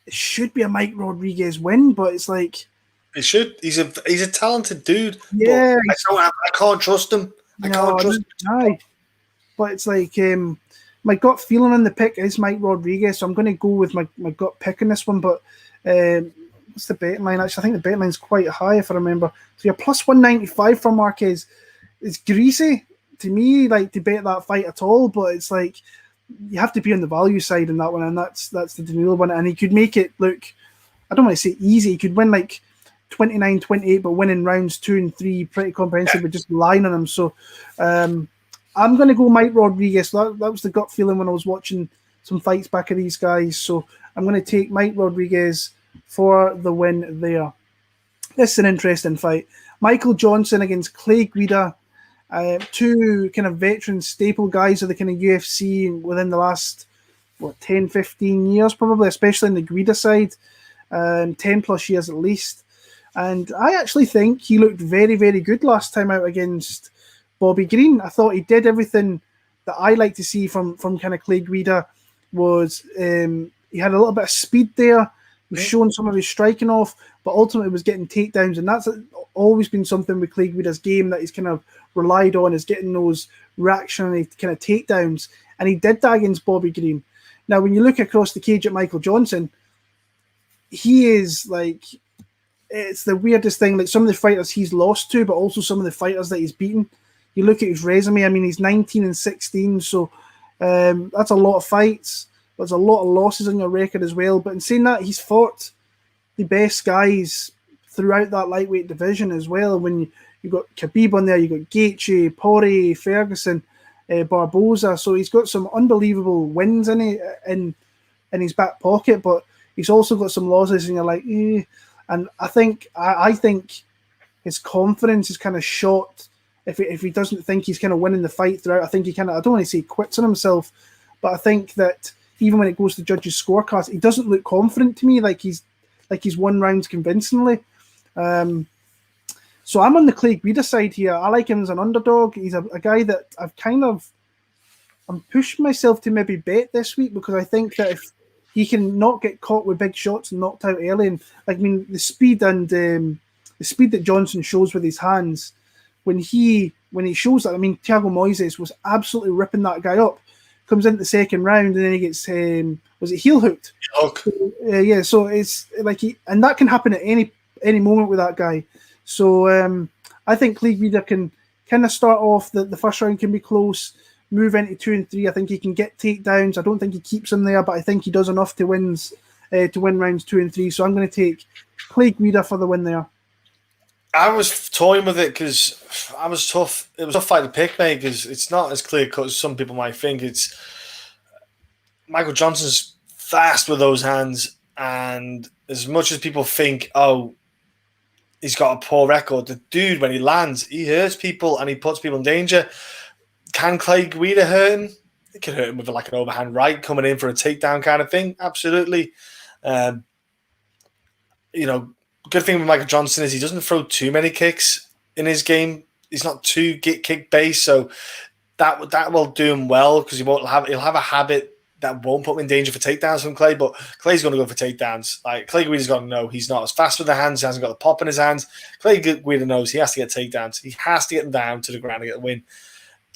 it should be a Mike Rodríguez win, but it's like... It should. He's a talented dude. Yeah. I can't trust him. I can't trust him. But it's like... my gut feeling on the pick is Mike Rodríguez, so I'm going to go with my gut pick in this one. But what's the betting line? Actually, I think the betting line's quite high, if I remember. So you're plus 195 for Marques. It's greasy to me, like, to bet that fight at all. But it's like you have to be on the value side in that one, and that's the Danilo one. And he could make it look, I don't want to say easy. He could win like 29-28, but winning rounds 2 and 3 pretty comprehensive with just lying on him. So I'm going to go Mike Rodríguez. That was the gut feeling when I was watching some fights back of these guys. So I'm going to take Mike Rodríguez for the win there. This is an interesting fight. Michael Johnson against Clay Guida. Two kind of veteran staple guys of the kind of UFC within the last 10, 15 years probably, especially in the Guida side. 10 plus years at least. And I actually think he looked very, very good last time out against Bobby Green. I thought he did everything that I like to see from kind of Clay Guida. Was he had a little bit of speed there. He was showing some of his striking off, but ultimately was getting takedowns. And that's always been something with Clay Guida's game that he's kind of relied on, is getting those reactionary kind of takedowns. And he did that against Bobby Green. Now, when you look across the cage at Michael Johnson, he is like... It's the weirdest thing. Like some of the fighters he's lost to, but also some of the fighters that he's beaten. You look at his resume. I mean, he's 19-16, so that's a lot of fights. There's a lot of losses on your record as well. But in saying that, he's fought the best guys throughout that lightweight division as well. When you've got Khabib on there, you've got Gaethje, Poirier, Ferguson, Barboza. So he's got some unbelievable wins in his back pocket, but he's also got some losses, and you're like, eh. And I think his confidence is kind of shot if he doesn't think he's kind of winning the fight throughout. I think he kind of, I don't want to say quits on himself, but I think that even when it goes to judges' scorecards, he doesn't look confident to me, like he's won rounds convincingly. So I'm on the Clay Guida side here. I like him as an underdog. He's a guy that I'm pushing myself to maybe bet this week, because I think that if he can not get caught with big shots and knocked out early, and I mean the speed and the speed that Johnson shows with his hands when he shows that. I mean, Thiago Moises was absolutely ripping that guy up. Comes into the second round and then he gets was it heel hooked? Yeah, so it's like and that can happen at any moment with that guy. So I think Clay Guida can kind of start off the first round can be close. Move into 2 and 3. I think he can get takedowns. I don't think he keeps them there, but I think he does enough to win rounds 2 and 3. So I'm going to take Clay Guida for the win there. I was toying with it because I was tough. It was a tough fight to pick, mate, because it's not as clear cut as some people might think. It's Michael Johnson's fast with those hands, and as much as people think, oh, he's got a poor record, the dude, when he lands, he hurts people and he puts people in danger. Can Clay Guida hurt him? It can hurt him with like an overhand right coming in for a takedown kind of thing. Absolutely. Good thing with Michael Johnson is he doesn't throw too many kicks in his game. He's not too kick based, so that will do him well, because he'll have a habit that won't put him in danger for takedowns from Clay. But Clay's going to go for takedowns. Like Clay Guida's got to know he's not as fast with the hands. He hasn't got the pop in his hands. Clay Guida knows he has to get takedowns. He has to get them down to the ground to get the win.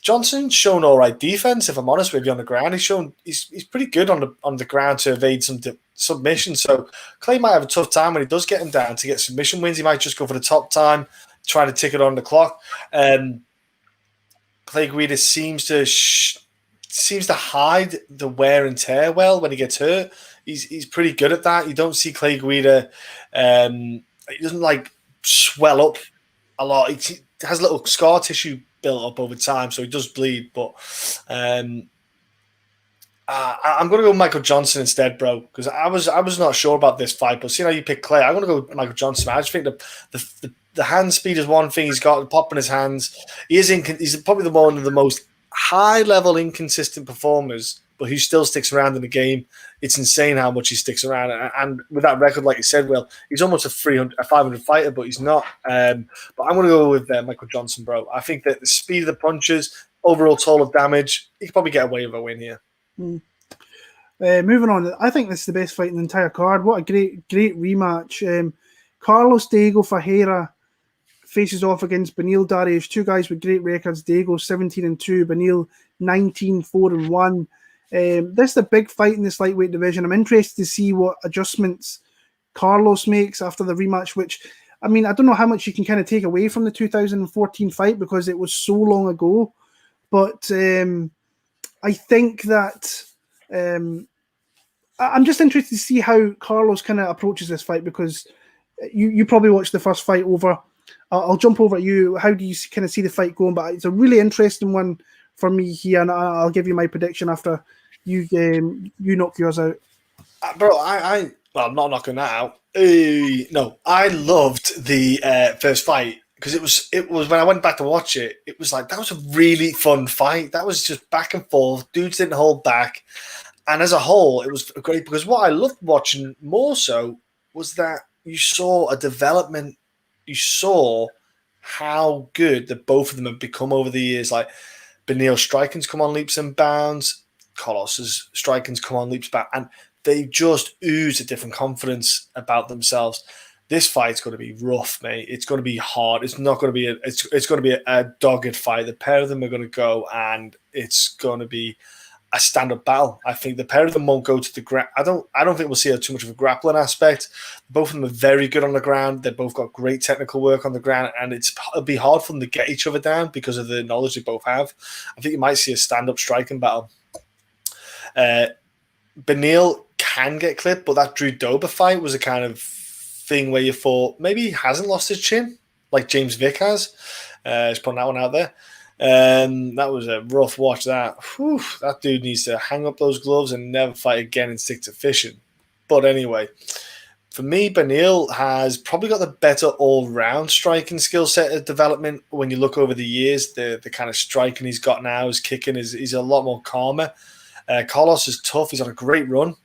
Johnson's shown all right defense, if I'm honest with you, on the ground. He's pretty good on the ground to evade some submission. So Clay might have a tough time when he does get him down to get submission wins. He might just go for the top time, trying to tick it on the clock. Clay Guida seems to hide the wear and tear well when he gets hurt. He's pretty good at that. You don't see Clay Guida. He doesn't like swell up a lot. It has little scar tissue built up over time, so it does bleed. But I'm going to go Michael Johnson instead, bro, because I was not sure about this fight. But seeing how you pick Clay, I'm going to go Michael Johnson. I just think the hand speed is one thing. He's got the pop in his hands. He's probably one of the most high-level inconsistent performers, but he still sticks around in the game. It's insane how much he sticks around. And with that record, like you said, Will, he's almost a 500 fighter, but he's not. But I'm going to go with Michael Johnson, bro. I think that the speed of the punches, overall toll of damage, he could probably get away with a win here. Moving on, I think this is the best fight in the entire card. What a great rematch. Carlos Diego Ferreira faces off against Beneil Dariush, two guys with great records. Diego 17-2, Beneil 19-4-1. This is a big fight in this lightweight division. I'm interested to see what adjustments Carlos makes after the rematch, which, I mean, I don't know how much you can kind of take away from the 2014 fight because it was so long ago. But I think that I'm just interested to see how Carlos kind of approaches this fight because you probably watched the first fight over. I'll jump over at you. How do you kind of see the fight going? But it's a really interesting one for me here, and I'll give you my prediction after you knock yours out. Bro, I'm not knocking that out. No, I loved the first fight because it was when I went back to watch it, it was like that was a really fun fight. That was just back and forth. Dudes didn't hold back, and as a whole, it was great because what I loved watching more so was that you saw a development. You saw how good that both of them have become over the years. Like Beneil's striking's come on leaps and bounds, Carlos's striking's come on leaps and bounds, and they just ooze a different confidence about themselves. This fight's going to be rough, mate. It's going to be hard. It's not going to be it's going to be a dogged fight. The pair of them are going to go, and it's going to be a stand-up battle. I think the pair of them won't go to the ground. I don't think we'll see too much of a grappling aspect. Both of them are very good on the ground. They've both got great technical work on the ground, and it'll be hard for them to get each other down because of the knowledge they both have. I think you might see a stand-up striking battle. Beneil can get clipped, but that Drew Dober fight was a kind of thing where you thought maybe he hasn't lost his chin like James Vick has. Just putting that one out there. That was a rough watch. That dude needs to hang up those gloves and never fight again and stick to fishing. But anyway, for me, Beneil has probably got the better all-round striking skill set of development. When you look over the years, the kind of striking he's got now, his kicking he's a lot more calmer. Carlos is tough. He's on a great run.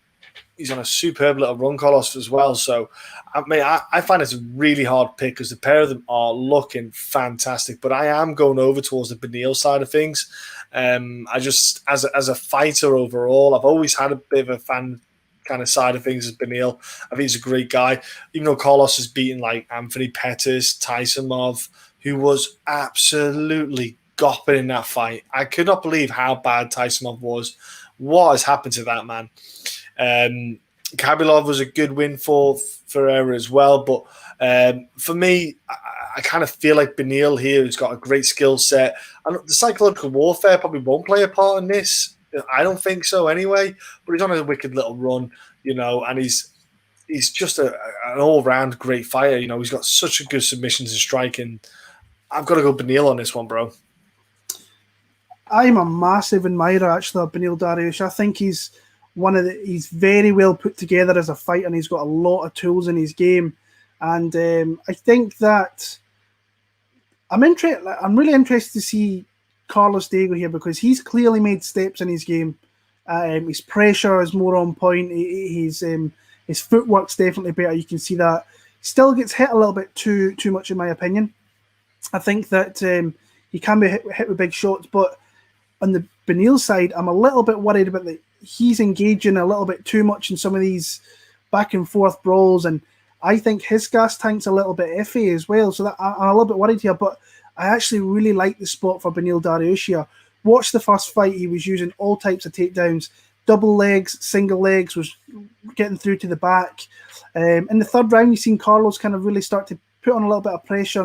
He's on a superb little run, Carlos, as well. So, I mean, I find it's a really hard pick because the pair of them are looking fantastic. But I am going over towards the Beneil side of things. I just, as a fighter overall, I've always had a bit of a fan kind of side of things as Beneil. I think he's a great guy. Even though Carlos has beaten like Anthony Pettis, Tysonov, who was absolutely gopping in that fight. I could not believe how bad Tysonov was. What has happened to that man? Khabilov was a good win for Ferreira as well, but for me, I kind of feel like Beneil here has got a great skill set. And the psychological warfare probably won't play a part in this. I don't think so anyway, but he's on a wicked little run, and he's just an all-round great fighter. He's got such a good submissions and striking. I've got to go Beneil on this one, bro. I'm a massive admirer, actually, of Beneil Dariush. I think he's very well put together as a fighter, and he's got a lot of tools in his game. And I think that I'm really interested to see Carlos Diego here because he's clearly made steps in his game. His pressure is more on point. His footwork's definitely better. You can see that. Still gets hit a little bit too much, in my opinion. I think that he can be hit with big shots, but on the Beneil side, I'm a little bit worried about that he's engaging a little bit too much in some of these back and forth brawls, and I think his gas tank's a little bit iffy as well. So that I'm a little bit worried here, but I actually really like the spot for Beneil Dariush here. Watch the first fight; he was using all types of takedowns, double legs, single legs, was getting through to the back. In the third round, you've seen Carlos kind of really start to put on a little bit of pressure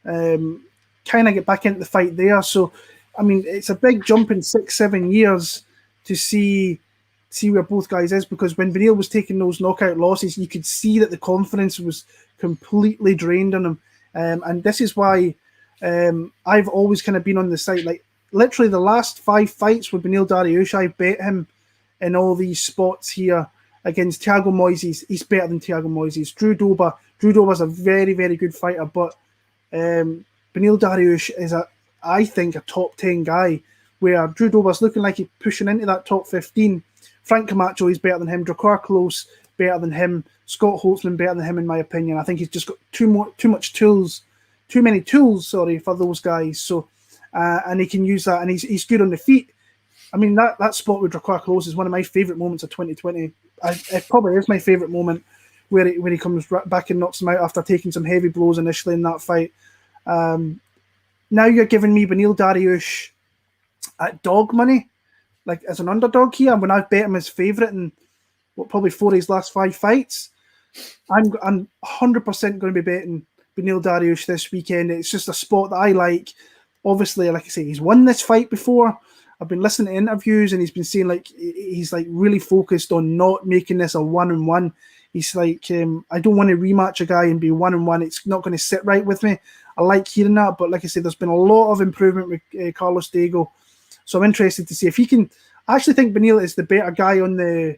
and kind of get back into the fight there. So, I mean, it's a big jump in 6-7 years to see where both guys is, because when Beneil was taking those knockout losses, you could see that the confidence was completely drained on him. And this is why I've always kind of been on the side. Like literally the last 5 fights with Beneil Dariush, I bet him in all these spots here against Thiago Moises. He's better than Thiago Moises. Drew Dober's a very, very good fighter, but Beneil Dariush is I think a top 10 guy, where Drew Dober's looking like he's pushing into that top 15. Frank Camacho is better than him. Drakkar Klose better than him. Scott Holtzman better than him, in my opinion. I think he's just got too many tools for those guys. So, and he can use that, and he's good on the feet. I mean, that spot with Drakkar Klose is one of my favourite moments of 2020. It probably is my favourite moment, where he comes back and knocks him out after taking some heavy blows initially in that fight. Now you're giving me Beneil Dariush at dog money, like as an underdog here, when I've bet him as favourite in probably 4 of his last 5 fights. I'm 100% going to be betting Beneil Dariush this weekend. It's just a spot that I like. Obviously, like I say, he's won this fight before. I've been listening to interviews, and he's been saying like he's like really focused on not making this a 1-1. He's like, I don't want to rematch a guy and be 1-1. It's not going to sit right with me. I like hearing that, but like I said, there's been a lot of improvement with Carlos Dago, so I'm interested to see if he can. I actually think Beneil is the better guy on the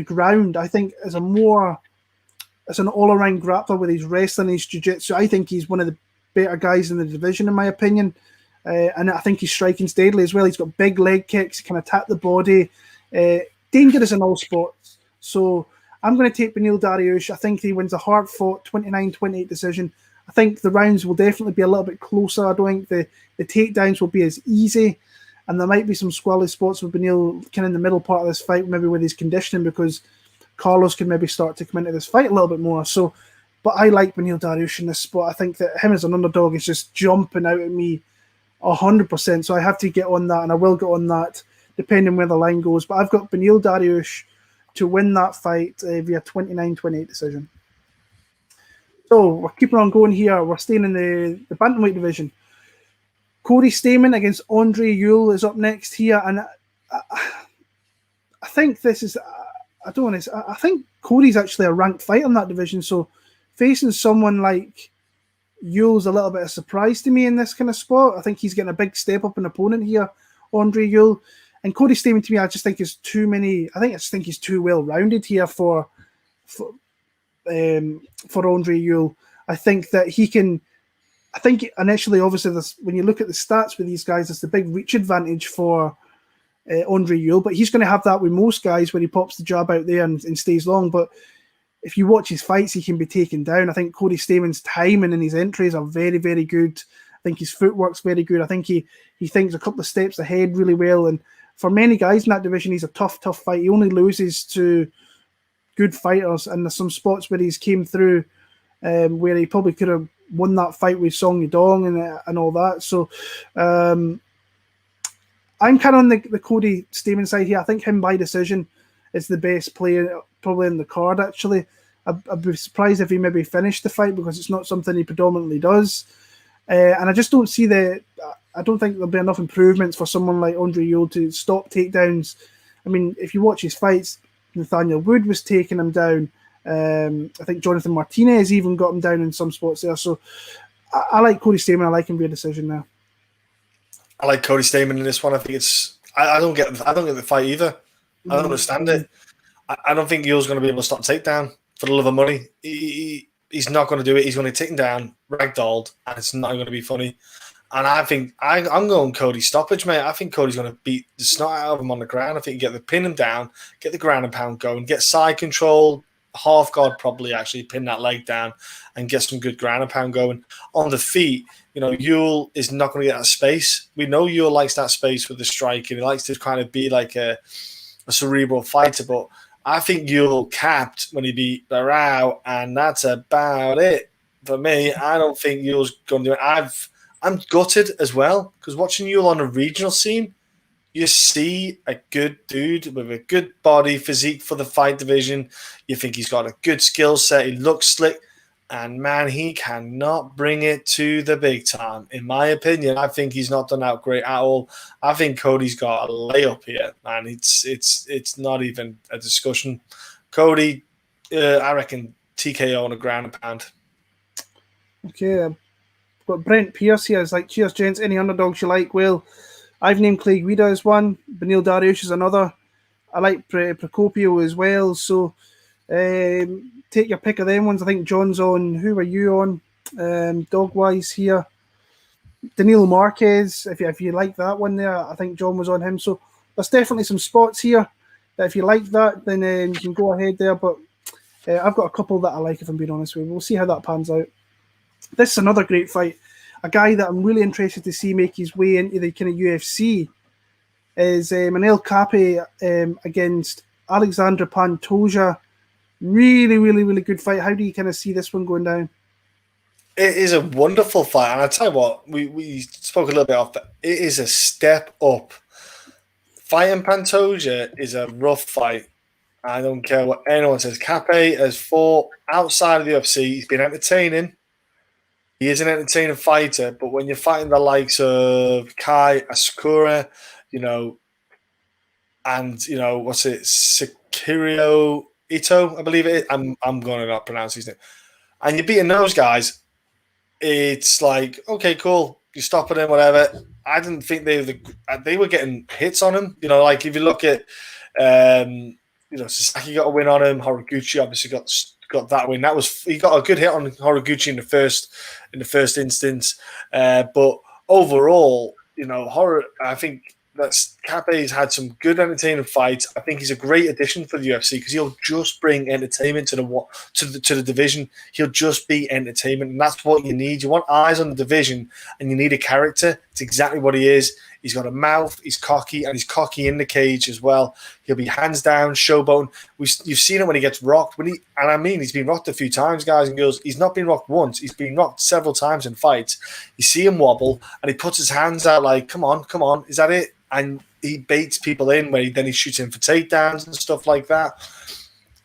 ground. I think as an all-around grappler with his wrestling, his jiu-jitsu, I think he's one of the better guys in the division, in my opinion. And I think his striking's deadly as well. He's got big leg kicks, he can attack the body, dangerous in all sports. So I'm going to take Beneil Dariush. I think he wins a hard-fought 29-28 decision. I think the rounds will definitely be a little bit closer. I don't think the takedowns will be as easy, and there might be some squally spots with Beneil kind of in the middle part of this fight, maybe with his conditioning, because Carlos can maybe start to come into this fight a little bit more. So, but I like Beneil Dariush in this spot. I think that him as an underdog is just jumping out at me 100%. So I have to get on that, and I will get on that depending where the line goes. But I've got Beneil Dariush to win that fight via 29-28 decision. So we're keeping on going here. We're staying in the bantamweight division. Cody Stamann against Andre Ewell is up next here, and I think this is. I don't want to. I think Cody's actually a ranked fighter in that division. So facing someone like Ewell's a little bit of a surprise to me in this kind of spot. I think he's getting a big step up in opponent here, Andre Ewell. And Cody Stamann, to me, I just think is too many. I just think he's too well rounded here for Andre Ewell. I think that he can. I think initially, obviously, when you look at the stats with these guys, it's the big reach advantage for Andre Ewell. But he's going to have that with most guys, where he pops the jab out there and stays long. But if you watch his fights, he can be taken down. I think Cody Stamann's timing and his entries are very, very good. I think his footwork's very good. I think he thinks a couple of steps ahead really well. And for many guys in that division, he's a tough fight. He only loses to good fighters, and there's some spots where he's came through where he probably could have won that fight with Seung Yadong and all that. So I'm kind of on the Cody Stamann side here. I think him by decision is the best player probably in the card, actually. I'd be surprised if he maybe finished the fight, because it's not something he predominantly does. And I just don't see I don't think there'll be enough improvements for someone like Andre Ewell to stop takedowns. I mean, if you watch his fights, Nathaniel Wood was taking him down. I think Jonathan Martinez even got him down in some spots there. So I like Cody Stamann. I like him via decision now. I like Cody Stamann in this one. I think it's. I don't get the fight either. I don't understand it. I don't think Ewell's going to be able to stop takedown for the love of money. He's not going to do it. He's going to take him down, ragdolled, and it's not going to be funny. And I think I'm going Cody stoppage, mate. I think Cody's going to beat the snot out of him on the ground. I think you pin him down, get the ground and pound going, get side control, half guard probably actually pin that leg down and get some good ground and pound going. On the feet, Ewell is not going to get that space. We know Ewell likes that space with the striking. He likes to kind of be like a cerebral fighter, but I think Ewell capped when he beat Lara, and that's about it for me. I don't think Ewell's going to do it. I'm gutted as well, because watching Ewell on a regional scene, you see a good dude with a good body, physique for the fight division. You think he's got a good skill set. He looks slick. And, man, he cannot bring it to the big time. In my opinion, I think he's not done out great at all. I think Cody's got a layup here, man. It's not even a discussion. Cody, I reckon TKO on a ground and pound. Okay, got Brent Pierce here. It's like, cheers, gents. Any underdogs you like? Well, I've named Guida as one. Beneil Dariush is another. I like Procópio as well. So take your pick of them ones. I think John's on. Who were you on? Dog wise here. Danilo Marques. If you like that one there, I think John was on him. So there's definitely some spots here that if you like that, then you can go ahead there. But I've got a couple that I like, if I'm being honest with you. We'll see how that pans out. This is another great fight. A guy that I'm really interested to see make his way into the kind of UFC is Manel Kape against Alexandre Pantoja. Really, really, really good fight. How do you kind of see this one going down? It is a wonderful fight. And I tell you what, we spoke a little bit off, but it is a step up. Fighting Pantoja is a rough fight. I don't care what anyone says. Kape has fought outside of the UFC. He's been entertaining. He is an entertaining fighter, but when you're fighting the likes of Kai Asakura, and what's it, Sikirio Ito, I believe it is. I'm going to not pronounce his name. And you're beating those guys. It's like, okay, cool. You're stopping him, whatever. I didn't think they were getting hits on him. Like if you look at, Sasaki got a win on him. Horiguchi obviously got that win. He got a good hit on Horiguchi in the first instance. But overall, I think that's Kape's had some good entertaining fights. I think he's a great addition for the UFC because he'll just bring entertainment to the division. He'll just be entertainment, and that's what you need. You want eyes on the division, and you need a character. It's exactly what he is. He's got a mouth. He's cocky, and he's cocky in the cage as well. He'll be hands down, showboating. You've seen it when he gets rocked. He's been rocked a few times, guys and girls. He's not been rocked once. He's been rocked several times in fights. You see him wobble, and he puts his hands out like, "Come on, is that it?" And he baits people in where then he shoots in for takedowns and stuff like that.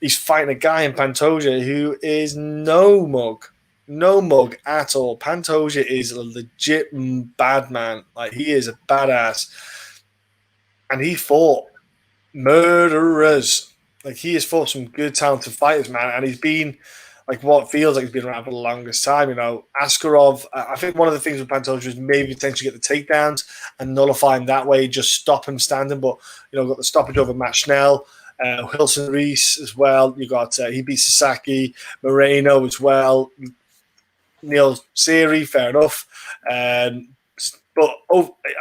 He's fighting a guy in Pantoja who is no mug at all. Pantoja is a legit bad man. Like, he is a badass. And he fought murderers. Like, he has fought some good, talented fighters, man. And he's been, like, what feels like he's been around for the longest time. Askarov, I think one of the things with Pantoja is maybe potentially get the takedowns and nullify him that way, just stop him standing. But, got the stoppage over Matt Schnell. Wilson Reese as well. You got he beat Sasaki, Moreno as well. Neil Siri, fair enough. But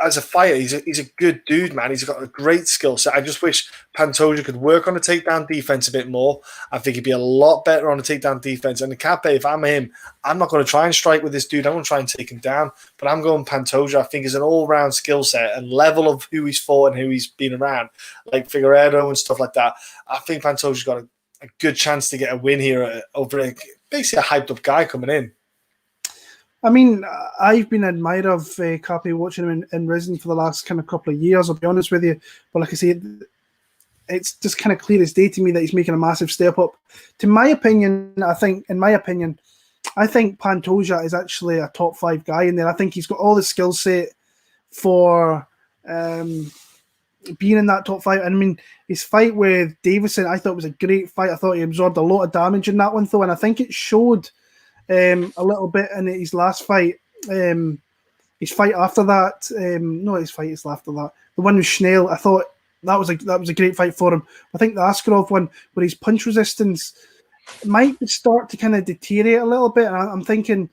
as a fighter, he's a good dude, man. He's got a great skill set. I just wish Pantoja could work on the takedown defense a bit more. I think he'd be a lot better on the takedown defense. And the Kape, if I'm him, I'm not going to try and strike with this dude. I'm going to try and take him down. But I'm going Pantoja. I think is an all-round skill set and level of who he's fought and who he's been around, like Figueiredo and stuff like that. I think Pantoja's got a good chance to get a win here over basically a hyped-up guy coming in. I mean, I've been an admirer of Kape, watching him in Risen for the last kind of couple of years, I'll be honest with you. But like I say, it's just kind of clear as day to me that he's making a massive step up. In my opinion, I think Pantoja is actually a top 5 guy in there. I think he's got all the skill set for being in that top 5. And I mean, his fight with Davison, I thought was a great fight. I thought he absorbed a lot of damage in that one, though. And I think it showed a little bit in his last fight. His fight after that, his after that. The one with Schnell, I thought that was a great fight for him. I think the Askarov one, where his punch resistance might start to kind of deteriorate a little bit. And I'm thinking,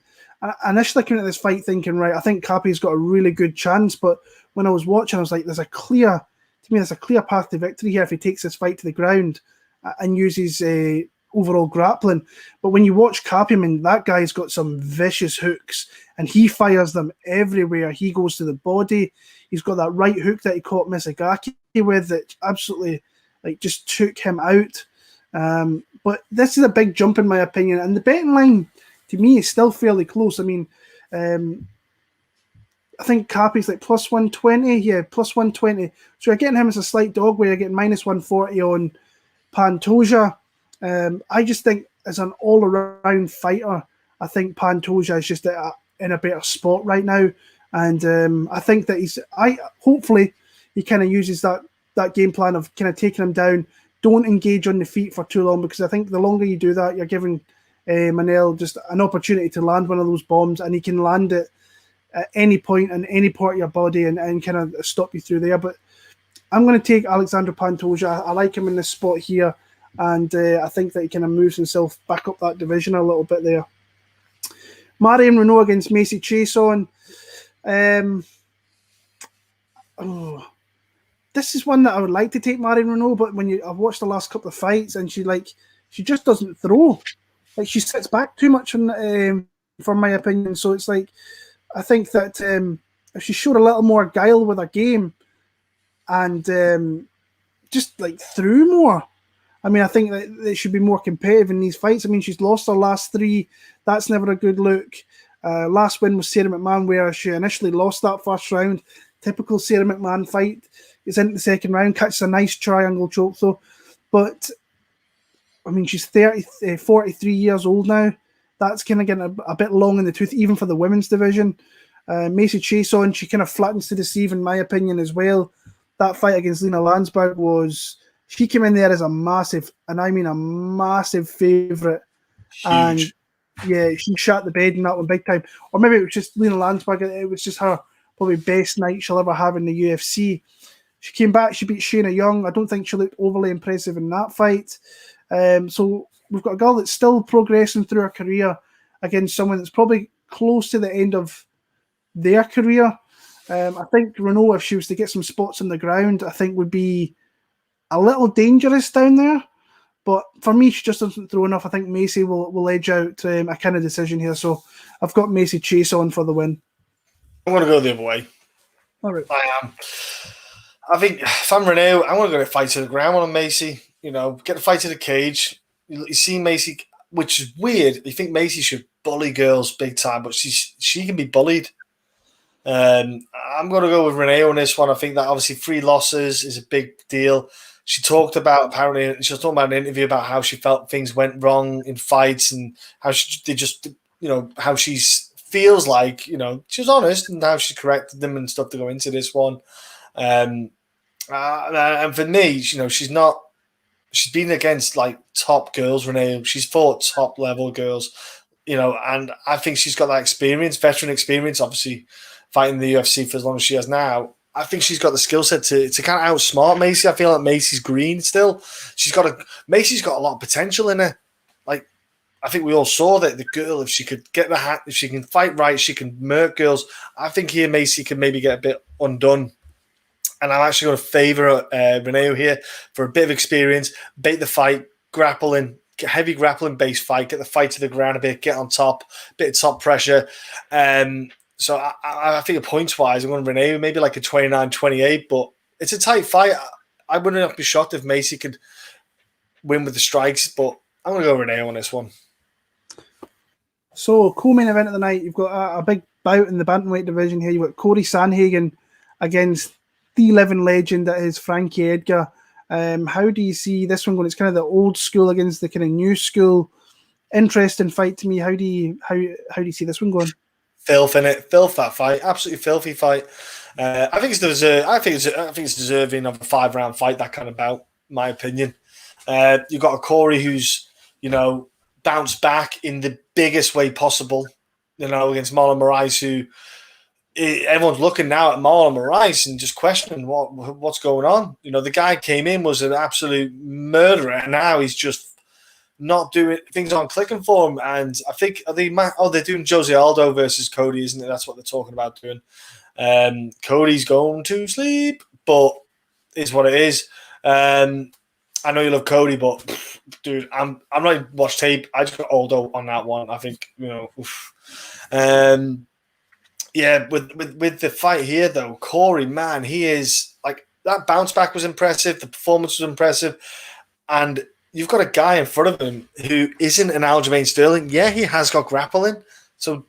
initially coming at this fight thinking, right, I think Kape's got a really good chance. But when I was watching, I was like, there's a clear path to victory here if he takes this fight to the ground and uses overall grappling. But when you watch Kape, I mean, that guy's got some vicious hooks and he fires them everywhere. He goes to the body. He's got that right hook that he caught Misagaki with that absolutely just took him out. But this is a big jump in my opinion. And the betting line to me is still fairly close. I mean, I think Kape's plus 120. Yeah, plus 120. So you're getting him as a slight dog where you're getting minus 140 on Pantoja. I just think as an all-around fighter, I think Pantoja is just in a better spot right now. And I think that hopefully he kind of uses that game plan of kind of taking him down. Don't engage on the feet for too long, because I think the longer you do that, you're giving Manel just an opportunity to land one of those bombs, and he can land it at any point in any part of your body and kind of stop you through there. But I'm going to take Alexandre Pantoja. I like him in this spot here, and I think that he kind of moves himself back up that division a little bit there. Marion Renault against Macy Chiasson. This is one that I would like to take Marion Renault, but I've watched the last couple of fights, and she just doesn't throw. Like, she sits back too much, from my opinion. So it's like, I think that if she showed a little more guile with her game and just like threw more, I mean, I think that they should be more competitive in these fights. I mean, she's lost her last 3. That's never a good look. Last win was Sarah McMahon, where she initially lost that first round. Typical Sarah McMahon fight. Is into the second round, catches a nice triangle choke though. But I mean, she's 43 years old now. That's kind of getting a bit long in the tooth, even for the women's division. Macy Chiasson, she kind of flattens to deceive, in my opinion, as well. That fight against Lena Landsberg she came in there as a massive, and I mean a massive favourite. And yeah, she shot the bed in that one big time. Or maybe it was just Lena Landsberg. It was just her probably best night she'll ever have in the UFC. She came back, she beat Shayna Young. I don't think she looked overly impressive in that fight. So we've got a girl that's still progressing through her career against someone that's probably close to the end of their career. I think Renault, if she was to get some spots on the ground, I think would be a little dangerous down there. But for me, she just doesn't throw enough. I think Macy will edge out a kind of decision here. So I've got Macy Chiasson for the win. I'm going to go the other way. All right. I am. I think if I'm Renault, I want to go to fight to the ground on Macy. You know, get the fight to the cage. You see Macy, which is weird. You think Macy should bully girls big time, but she can be bullied. I'm going to go with Renault on this one. I think that obviously 3 losses is a big deal. She talked about, apparently, she was talking about an interview about how she felt things went wrong in fights and how how she feels like, she was honest and how she corrected them and stuff to go into this one. And for me, she's been against like top girls, Renee. She's fought top level girls, and I think she's got that experience, veteran experience, obviously fighting the UFC for as long as she has now. I think she's got the skill set to kind of outsmart Macy. I feel like Macy's green still. Macy's got a lot of potential in her. Like, I think we all saw that the girl, if she could get if she can fight right, she can murk girls. I think here Macy can maybe get a bit undone. And I'm actually going to favour Renault here for a bit of experience, bait the fight, grappling, heavy grappling based fight, get the fight to the ground a bit, get on top, bit of top pressure. So I think points wise, I'm going to Renault, maybe like a 29-28, but it's a tight fight. I wouldn't be shocked if Macy could win with the strikes, but I'm going to go Renault on this one. So, co-main event of the night, you've got a big bout in the bantamweight division here. You've got Corey Sandhagen against the living legend that is Frankie Edgar. How do you see this one going? It's kind of the old school against the kind of new school. Interesting fight to me. How do you see this one going? Filth in it, filth that fight, absolutely filthy fight. I think it's deserving of a 5-round fight. That kind of bout, in my opinion. You've got a Corey who's bounced back in the biggest way possible. Against Marlon Moraes, who everyone's looking now at Marlon Moraes and just questioning what's going on. The guy came in, was an absolute murderer, and now he's just not doing things, aren't clicking for him. And I think they're doing Jose Aldo versus Cody, isn't it? That's what they're talking about doing. Cody's going to sleep, but it's what it is. I know you love Cody, but dude, I'm not even watch tape. I just got Aldo on that one. I think yeah, with the fight here though, Corey, man, he is like, that bounce back was impressive. The performance was impressive, and you've got a guy in front of him who isn't an Aljamain Sterling. Yeah, he has got grappling, so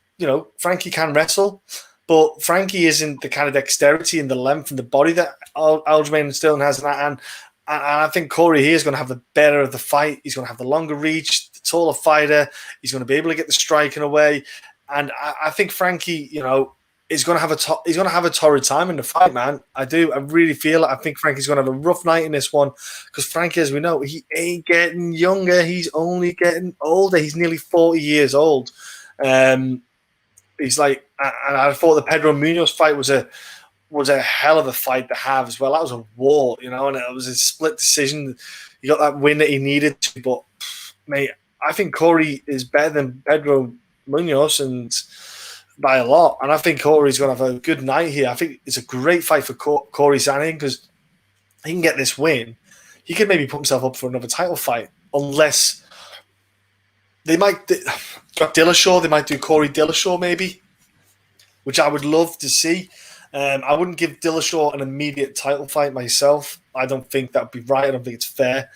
Frankie can wrestle, but Frankie isn't the kind of dexterity and the length and the body that Aljamain Sterling has, and I think Corey here is going to have the better of the fight. He's going to have the longer reach, the taller fighter. He's going to be able to get the striking away. And I think Frankie, he's gonna have a torrid time in the fight, man. I do. I really feel it. I think Frankie's gonna have a rough night in this one because Frankie, as we know, he ain't getting younger. He's only getting older. He's nearly 40 years old. He's like, and I thought the Pedro Munoz fight was a hell of a fight to have as well. That was a war, you know, and it was a split decision. He got that win that he needed to, but mate, I think Corey is better than Pedro Munoz and by a lot. And I think Corey's going to have a good night here. I think it's a great fight for Corey Sandhagen because he can get this win. He could maybe put himself up for another title fight unless they might Dillashaw. They might do Corey Dillashaw maybe, which I would love to see. I wouldn't give Dillashaw an immediate title fight myself. I don't think that would be right. I don't think it's fair.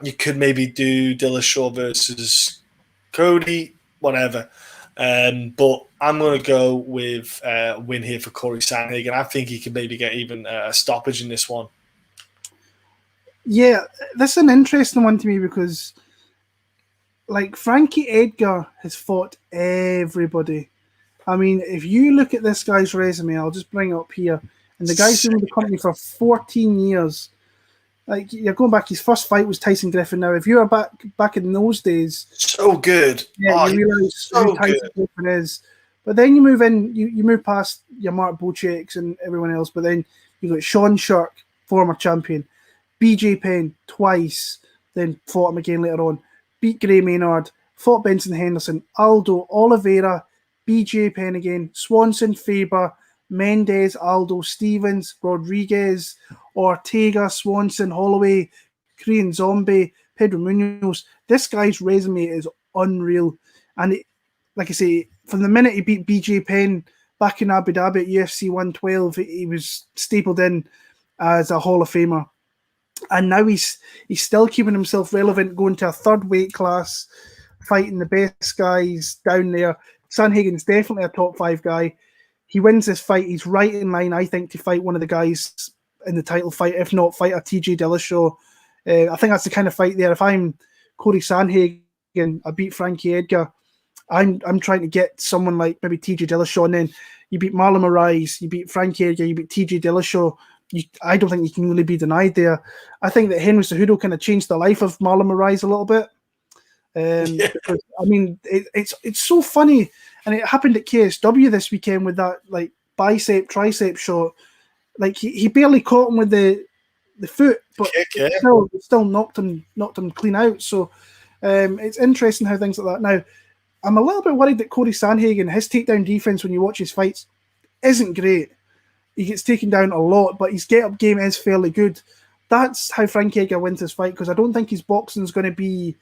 You could maybe do Dillashaw versus Cody, whatever. But I'm going to go with a win here for Corey Sandhagen. I think he can maybe get even a stoppage in this one. Yeah, that's an interesting one to me because, like, Frankie Edgar has fought everybody. I mean, if you look at this guy's resume, I'll just bring it up here, and the guy's been with the company for 14 years. Like, you're going back, his first fight was Tyson Griffin. Now, if you were back in those days... So good. Yeah, you realise who Tyson Griffin is. But then you move in, you move past your Mark Boceks and everyone else, but then you got Sean Shirk, former champion, BJ Penn twice, then fought him again later on, beat Gray Maynard, fought Benson Henderson, Aldo, Oliveira, BJ Penn again, Swanson, Faber, Mendez, Aldo, Stevens, Rodríguez, Ortega, Swanson, Holloway, Korean Zombie, Pedro Munoz. This guy's resume is unreal. And like I say, from the minute he beat BJ Penn back in Abu Dhabi at UFC 112, he was stapled in as a Hall of Famer. And now he's still keeping himself relevant, going to a third weight class, fighting the best guys down there. Sandhagen's definitely a top 5 guy. He wins this fight. He's right in line, I think, to fight one of the guys in the title fight, if not fight a TJ Dillashaw. I think that's the kind of fight there. If I'm Corey Sandhagen, I beat Frankie Edgar, I'm trying to get someone like maybe TJ Dillashaw, and then you beat Marlon Moraes, you beat Frankie Edgar, you beat TJ Dillashaw. I don't think you can really be denied there. I think that Henry Cejudo kind of changed the life of Marlon Moraes a little bit. Because, I mean, it's so funny, and it happened at KSW this weekend with that like bicep tricep shot. Like he barely caught him with the foot, but still knocked him clean out. So it's interesting how things like that. Now, I'm a little bit worried that Corey Sandhagen, his takedown defense when you watch his fights isn't great. He gets taken down a lot, but his get-up game is fairly good. That's how Frankie Edgar wins this fight, because I don't think his boxing is going to be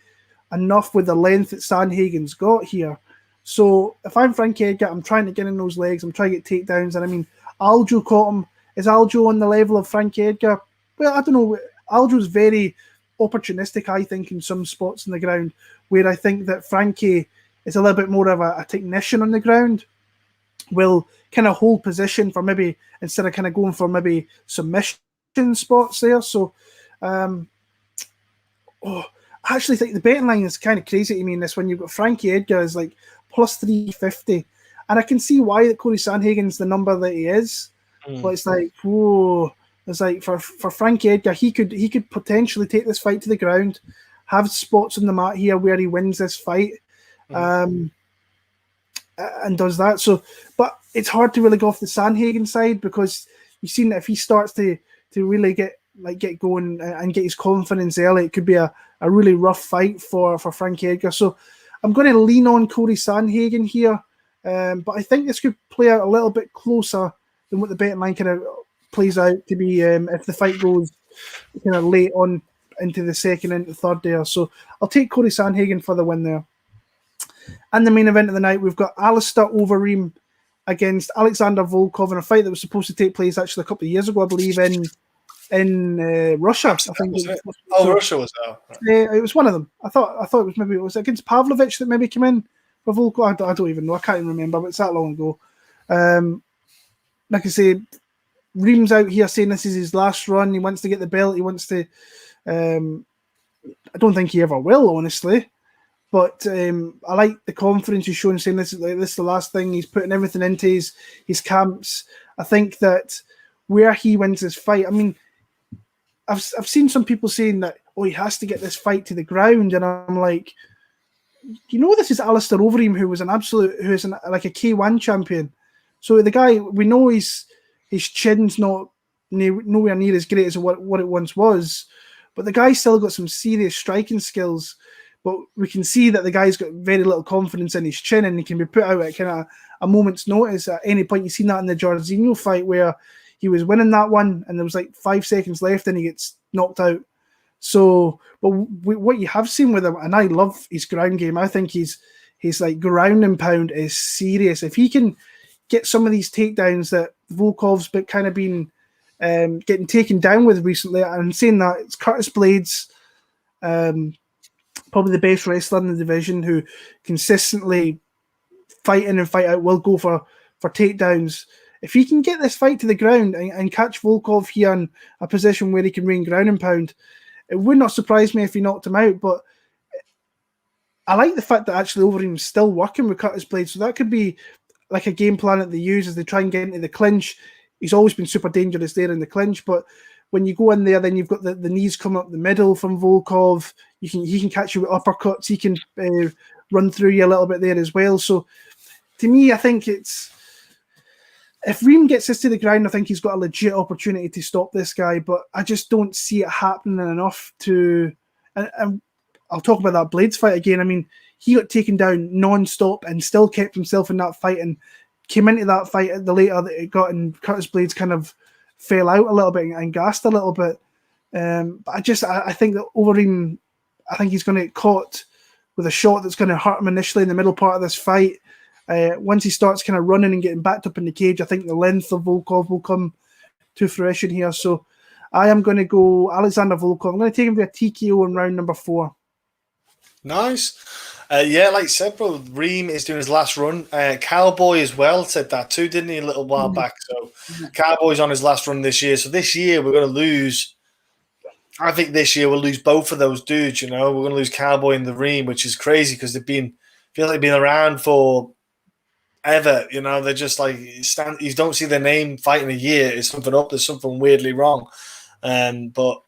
enough with the length that Sandhagen's got here. So if I'm Frankie Edgar, I'm trying to get in those legs. I'm trying to get takedowns. And I mean, Aljo caught him. Is Aljo on the level of Frankie Edgar? Well, I don't know. Aljo's very opportunistic, I think, in some spots on the ground, where I think that Frankie is a little bit more of a technician on the ground. Will kind of hold position for maybe, instead of kind of going for maybe submission spots there. So, I actually think the betting line is kind of crazy to me in this when you've got Frankie Edgar is like plus 350. And I can see why that Corey Sandhagen's the number that he is. But it's like, whoa. It's like for Frankie Edgar, he could potentially take this fight to the ground, have spots on the mat here where he wins this fight. And does that. So, but it's hard to really go off the Sandhagen side, because you've seen that if he starts to really get going and get his confidence early, it could be a really rough fight for Frankie Edgar. So I'm going to lean on Corey Sandhagen here, but I think this could play out a little bit closer than what the betting line kind of plays out to be if the fight goes kind of late on into the second and the third there. So I'll take Corey Sandhagen for the win there. And the main event of the night, we've got Alistair Overeem against Alexander Volkov in a fight that was supposed to take place actually a couple of years ago, I believe, in Russia. I think. Russia was there. It was one of them. I thought it was against Pavlovich that maybe came in for Volkov. I don't even know. I can't even remember, but it's that long ago. Like I say, Reem's out here saying this is his last run. He wants to get the belt. He wants to. I don't think he ever will, honestly. But I like the confidence he's showing, saying this is the last thing. He's putting everything into his camps. I think that where he wins this fight, I mean, I've seen some people saying that, oh, he has to get this fight to the ground, and I'm like, this is Alistair Overeem, who is like a K1 champion. So the guy, we know his chin's not nowhere near as great as what it once was, but the guy's still got some serious striking skills. But we can see that the guy's got very little confidence in his chin, and he can be put out at kind of a moment's notice at any point. You've seen that in the Jorginho fight where he was winning that one, and there was like 5 seconds left, and he gets knocked out. So, but what you have seen with him, and I love his ground game. I think his like ground and pound is serious. If he can get some of these takedowns that Volkov's been kind of been getting taken down with recently, I'm saying that it's Curtis Blades. Probably the best wrestler in the division, who consistently fight in and fight out will go for takedowns. If he can get this fight to the ground and catch Volkov here in a position where he can reign ground and pound, it would not surprise me if he knocked him out. But I like the fact that actually Overeem's still working with Curtis Blades, so that could be like a game plan that they use as they try and get into the clinch. He's always been super dangerous there in the clinch, but when you go in there, then you've got the knees come up the middle from Volkov. He can catch you with uppercuts. He can run through you a little bit there as well. So to me, I think if Reem gets this to the ground, I think he's got a legit opportunity to stop this guy. But I just don't see it happening enough to. And I'll talk about that Blades fight again. I mean, he got taken down non-stop and still kept himself in that fight and came into that fight at the later that it got, and Curtis Blades kind of fell out a little bit and gassed a little bit. But I think that Overeem, I think he's going to get caught with a shot that's going to hurt him initially in the middle part of this fight. Once he starts kind of running and getting backed up in the cage, I think the length of Volkov will come to fruition here. So I am going to go Alexander Volkov. I'm going to take him to a TKO in round number 4. Nice. Like you said, bro, Reem is doing his last run. Cowboy as well said that too, didn't he, a little while back? So Cowboy's on his last run this year. So this year we're going to lose. I think this year we'll lose both of those dudes. We're going to lose Cowboy and the Reem, which is crazy because feel like they've been around for ever. They're just like you don't see their name fighting a year. It's something up. There's something weirdly wrong. But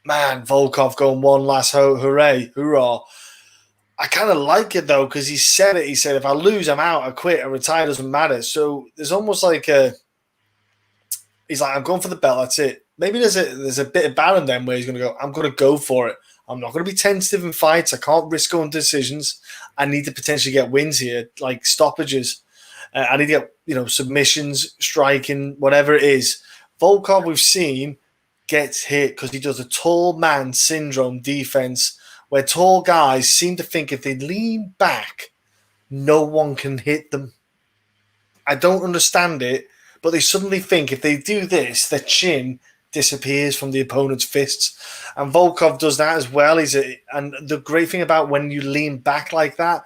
man, Volkov going one last hooray, hoorah. I kind of like it, though, because he said it. He said, if I lose, I'm out. I quit. I retire. Doesn't matter. So there's almost like he's like, I'm going for the belt. That's it. Maybe there's a bit of Baron then where he's going to go, I'm going to go for it. I'm not going to be tentative in fights. I can't risk going decisions. I need to potentially get wins here, like stoppages. I need to get, submissions, striking, whatever it is. Volkov, we've seen, gets hit because he does a tall man syndrome defense, where tall guys seem to think if they lean back, no one can hit them. I don't understand it, but they suddenly think if they do this, their chin disappears from the opponent's fists. And Volkov does that as well. And the great thing about when you lean back like that,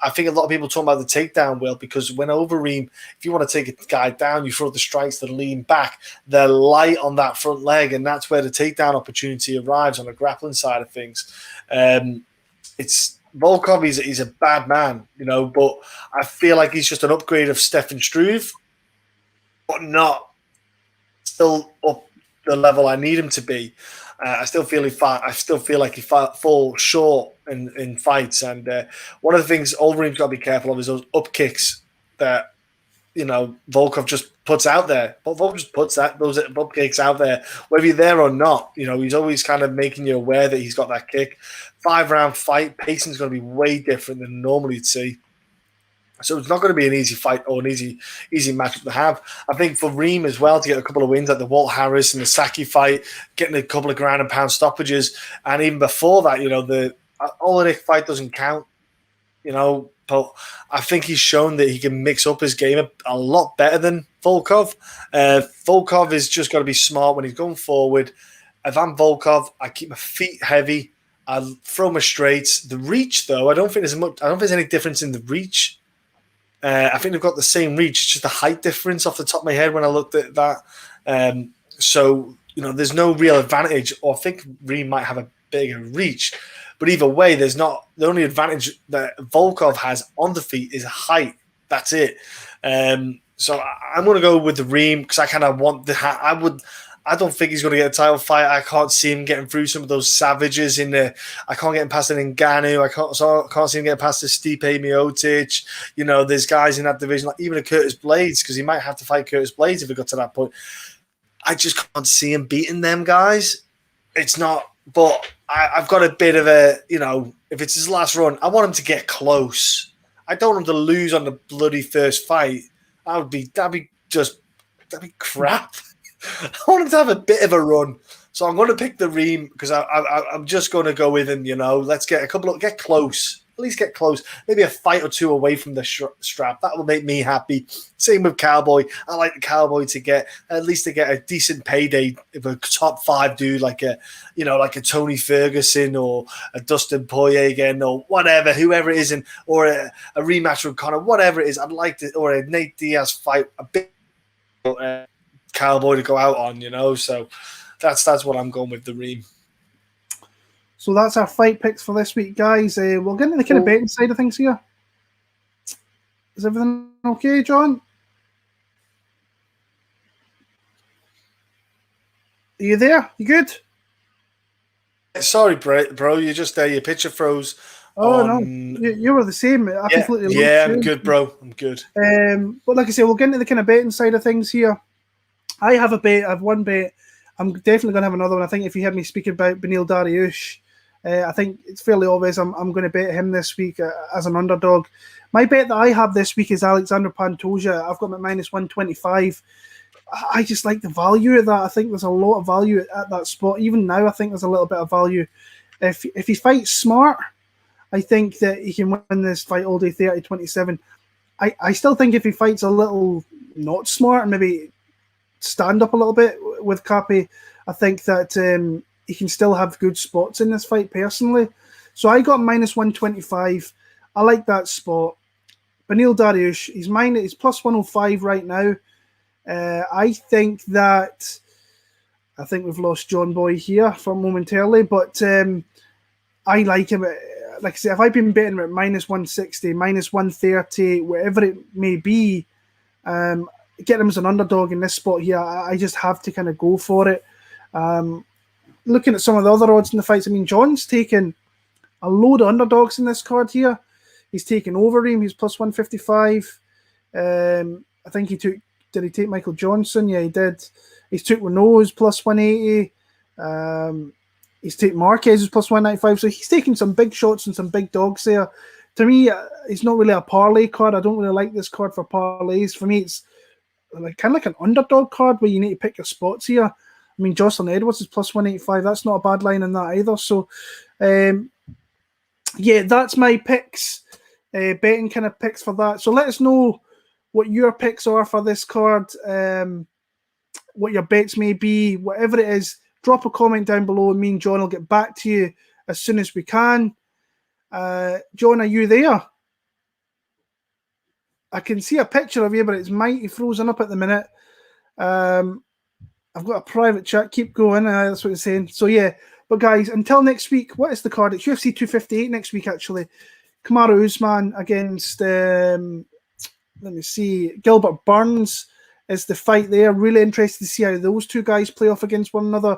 I think a lot of people talk about the takedown, Will, because when Overeem, if you want to take a guy down, you throw the strikes that lean back. They're light on that front leg, and that's where the takedown opportunity arrives on the grappling side of things. It's Volkov. He's a bad man, but I feel like he's just an upgrade of Stefan Struve, but not still up the level I need him to be. I still feel like he falls short in fights, and one of the things Overeem's got to be careful of is those up kicks that Volkov just puts out there. But Volkov just puts those up kicks out there, whether you're there or not. He's always kind of making you aware that he's got that kick. 5-round fight, pacing's going to be way different than normally you'd see. So it's not going to be an easy fight or an easy matchup to have. I think for Reem as well to get a couple of wins like the Walt Harris and the Saki fight, getting a couple of ground and pound stoppages, and even before that, the Olenek fight doesn't count, but I think he's shown that he can mix up his game a lot better than Volkov. Volkov is just got to be smart when he's going forward. If I'm Volkov, I keep my feet heavy. I throw my straights. The reach, though, I don't think there's any difference in the reach. I think they've got the same reach. It's just a height difference off the top of my head when I looked at that. So there's no real advantage. Or I think Reem might have a bigger reach. But either way, there's not the only advantage that Volkov has on the feet is height. That's it. So I'm going to go with the Reem because I kind of want the. I don't think he's going to get a title fight. I can't see him getting through some of those savages in there. I can't get him past an Ngannou. I can't see him getting past the Stipe Miocic. You know, there's guys in that division, like even a Curtis Blades, because he might have to fight Curtis Blades if it got to that point. I just can't see him beating them guys. It's not, but I've got a bit of a, you know, if it's his last run, I want him to get close. I don't want him to lose on the bloody first fight. That'd be crap. I want him to have a bit of a run. So I'm going to pick the Reem because I'm just going to go with him, you know. Let's get get close. At least get close. Maybe a fight or two away from the strap. That will make me happy. Same with Cowboy. I like the Cowboy to get a decent payday if a top 5 dude like a Tony Ferguson or a Dustin Poirier again or whatever, whoever it is, or a rematch with Conor, whatever it is. I'd like to, or a Nate Diaz fight, a bit. Cowboy to go out on, you know, so that's what I'm going with, the Reem. So that's our fight picks for this week, guys. We'll get into the kind of betting side of things here. Is everything okay, John? Are you there? You good? Sorry, bro. You just your picture froze. Oh no, you were the same. I'm good, bro. I'm good. But like I say, we'll get into the kind of betting side of things here. I have a bet. I have one bet. I'm definitely going to have another one. I think if you heard me speak about Beneil Dariush, I think it's fairly obvious I'm going to bet him this week as an underdog. My bet that I have this week is Alexandre Pantoja. I've got him at minus 125. I just like the value of that. I think there's a lot of value at that spot. Even now, I think there's a little bit of value. If he fights smart, I think that he can win this fight all day 30-27. I still think if he fights a little not smart and maybe stand up a little bit with Cape, I think that he can still have good spots in this fight personally. So I got minus 125. I like that spot. Beneil Dariush, he's plus 105 right now. I think we've lost John Boy here for momentarily, but I like him. Like I say, if I've been betting at minus 160, minus 130, whatever it may be, get him as an underdog in this spot here. I just have to kind of go for it. Looking at some of the other odds in the fights, I mean, John's taken a load of underdogs in this card here. He's taken Overeem, he's plus 155. I think did he take Michael Johnson? Yeah, he did. He's took Renault's plus 180. He's taken Marques, who's plus 195. So he's taking some big shots and some big dogs there. To me, it's not really a parlay card. I don't really like this card for parlays. For me, it's kind of like an underdog card where you need to pick your spots here. I mean, Joselyne Edwards is plus 185. That's not a bad line in that either. So, yeah, that's my picks, betting kind of picks for that. So let us know what your picks are for this card, what your bets may be, whatever it is. Drop a comment down below and me and John will get back to you as soon as we can. John, are you there? I can see a picture of you, but it's mighty frozen up at the minute. I've got a private chat. Keep going. That's what it's saying. So, yeah. But, guys, until next week, what is the card? It's UFC 258 next week, actually. Kamaru Usman against, let me see, Gilbert Burns is the fight there. Really interested to see how those two guys play off against one another,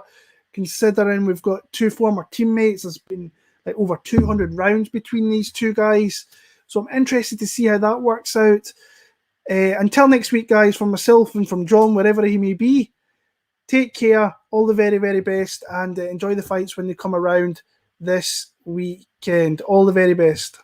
considering we've got two former teammates. There's been like over 200 rounds between these two guys. So I'm interested to see how that works out. Until next week, guys, from myself and from John, wherever he may be, take care, all the very, very best, and enjoy the fights when they come around this weekend. All the very best.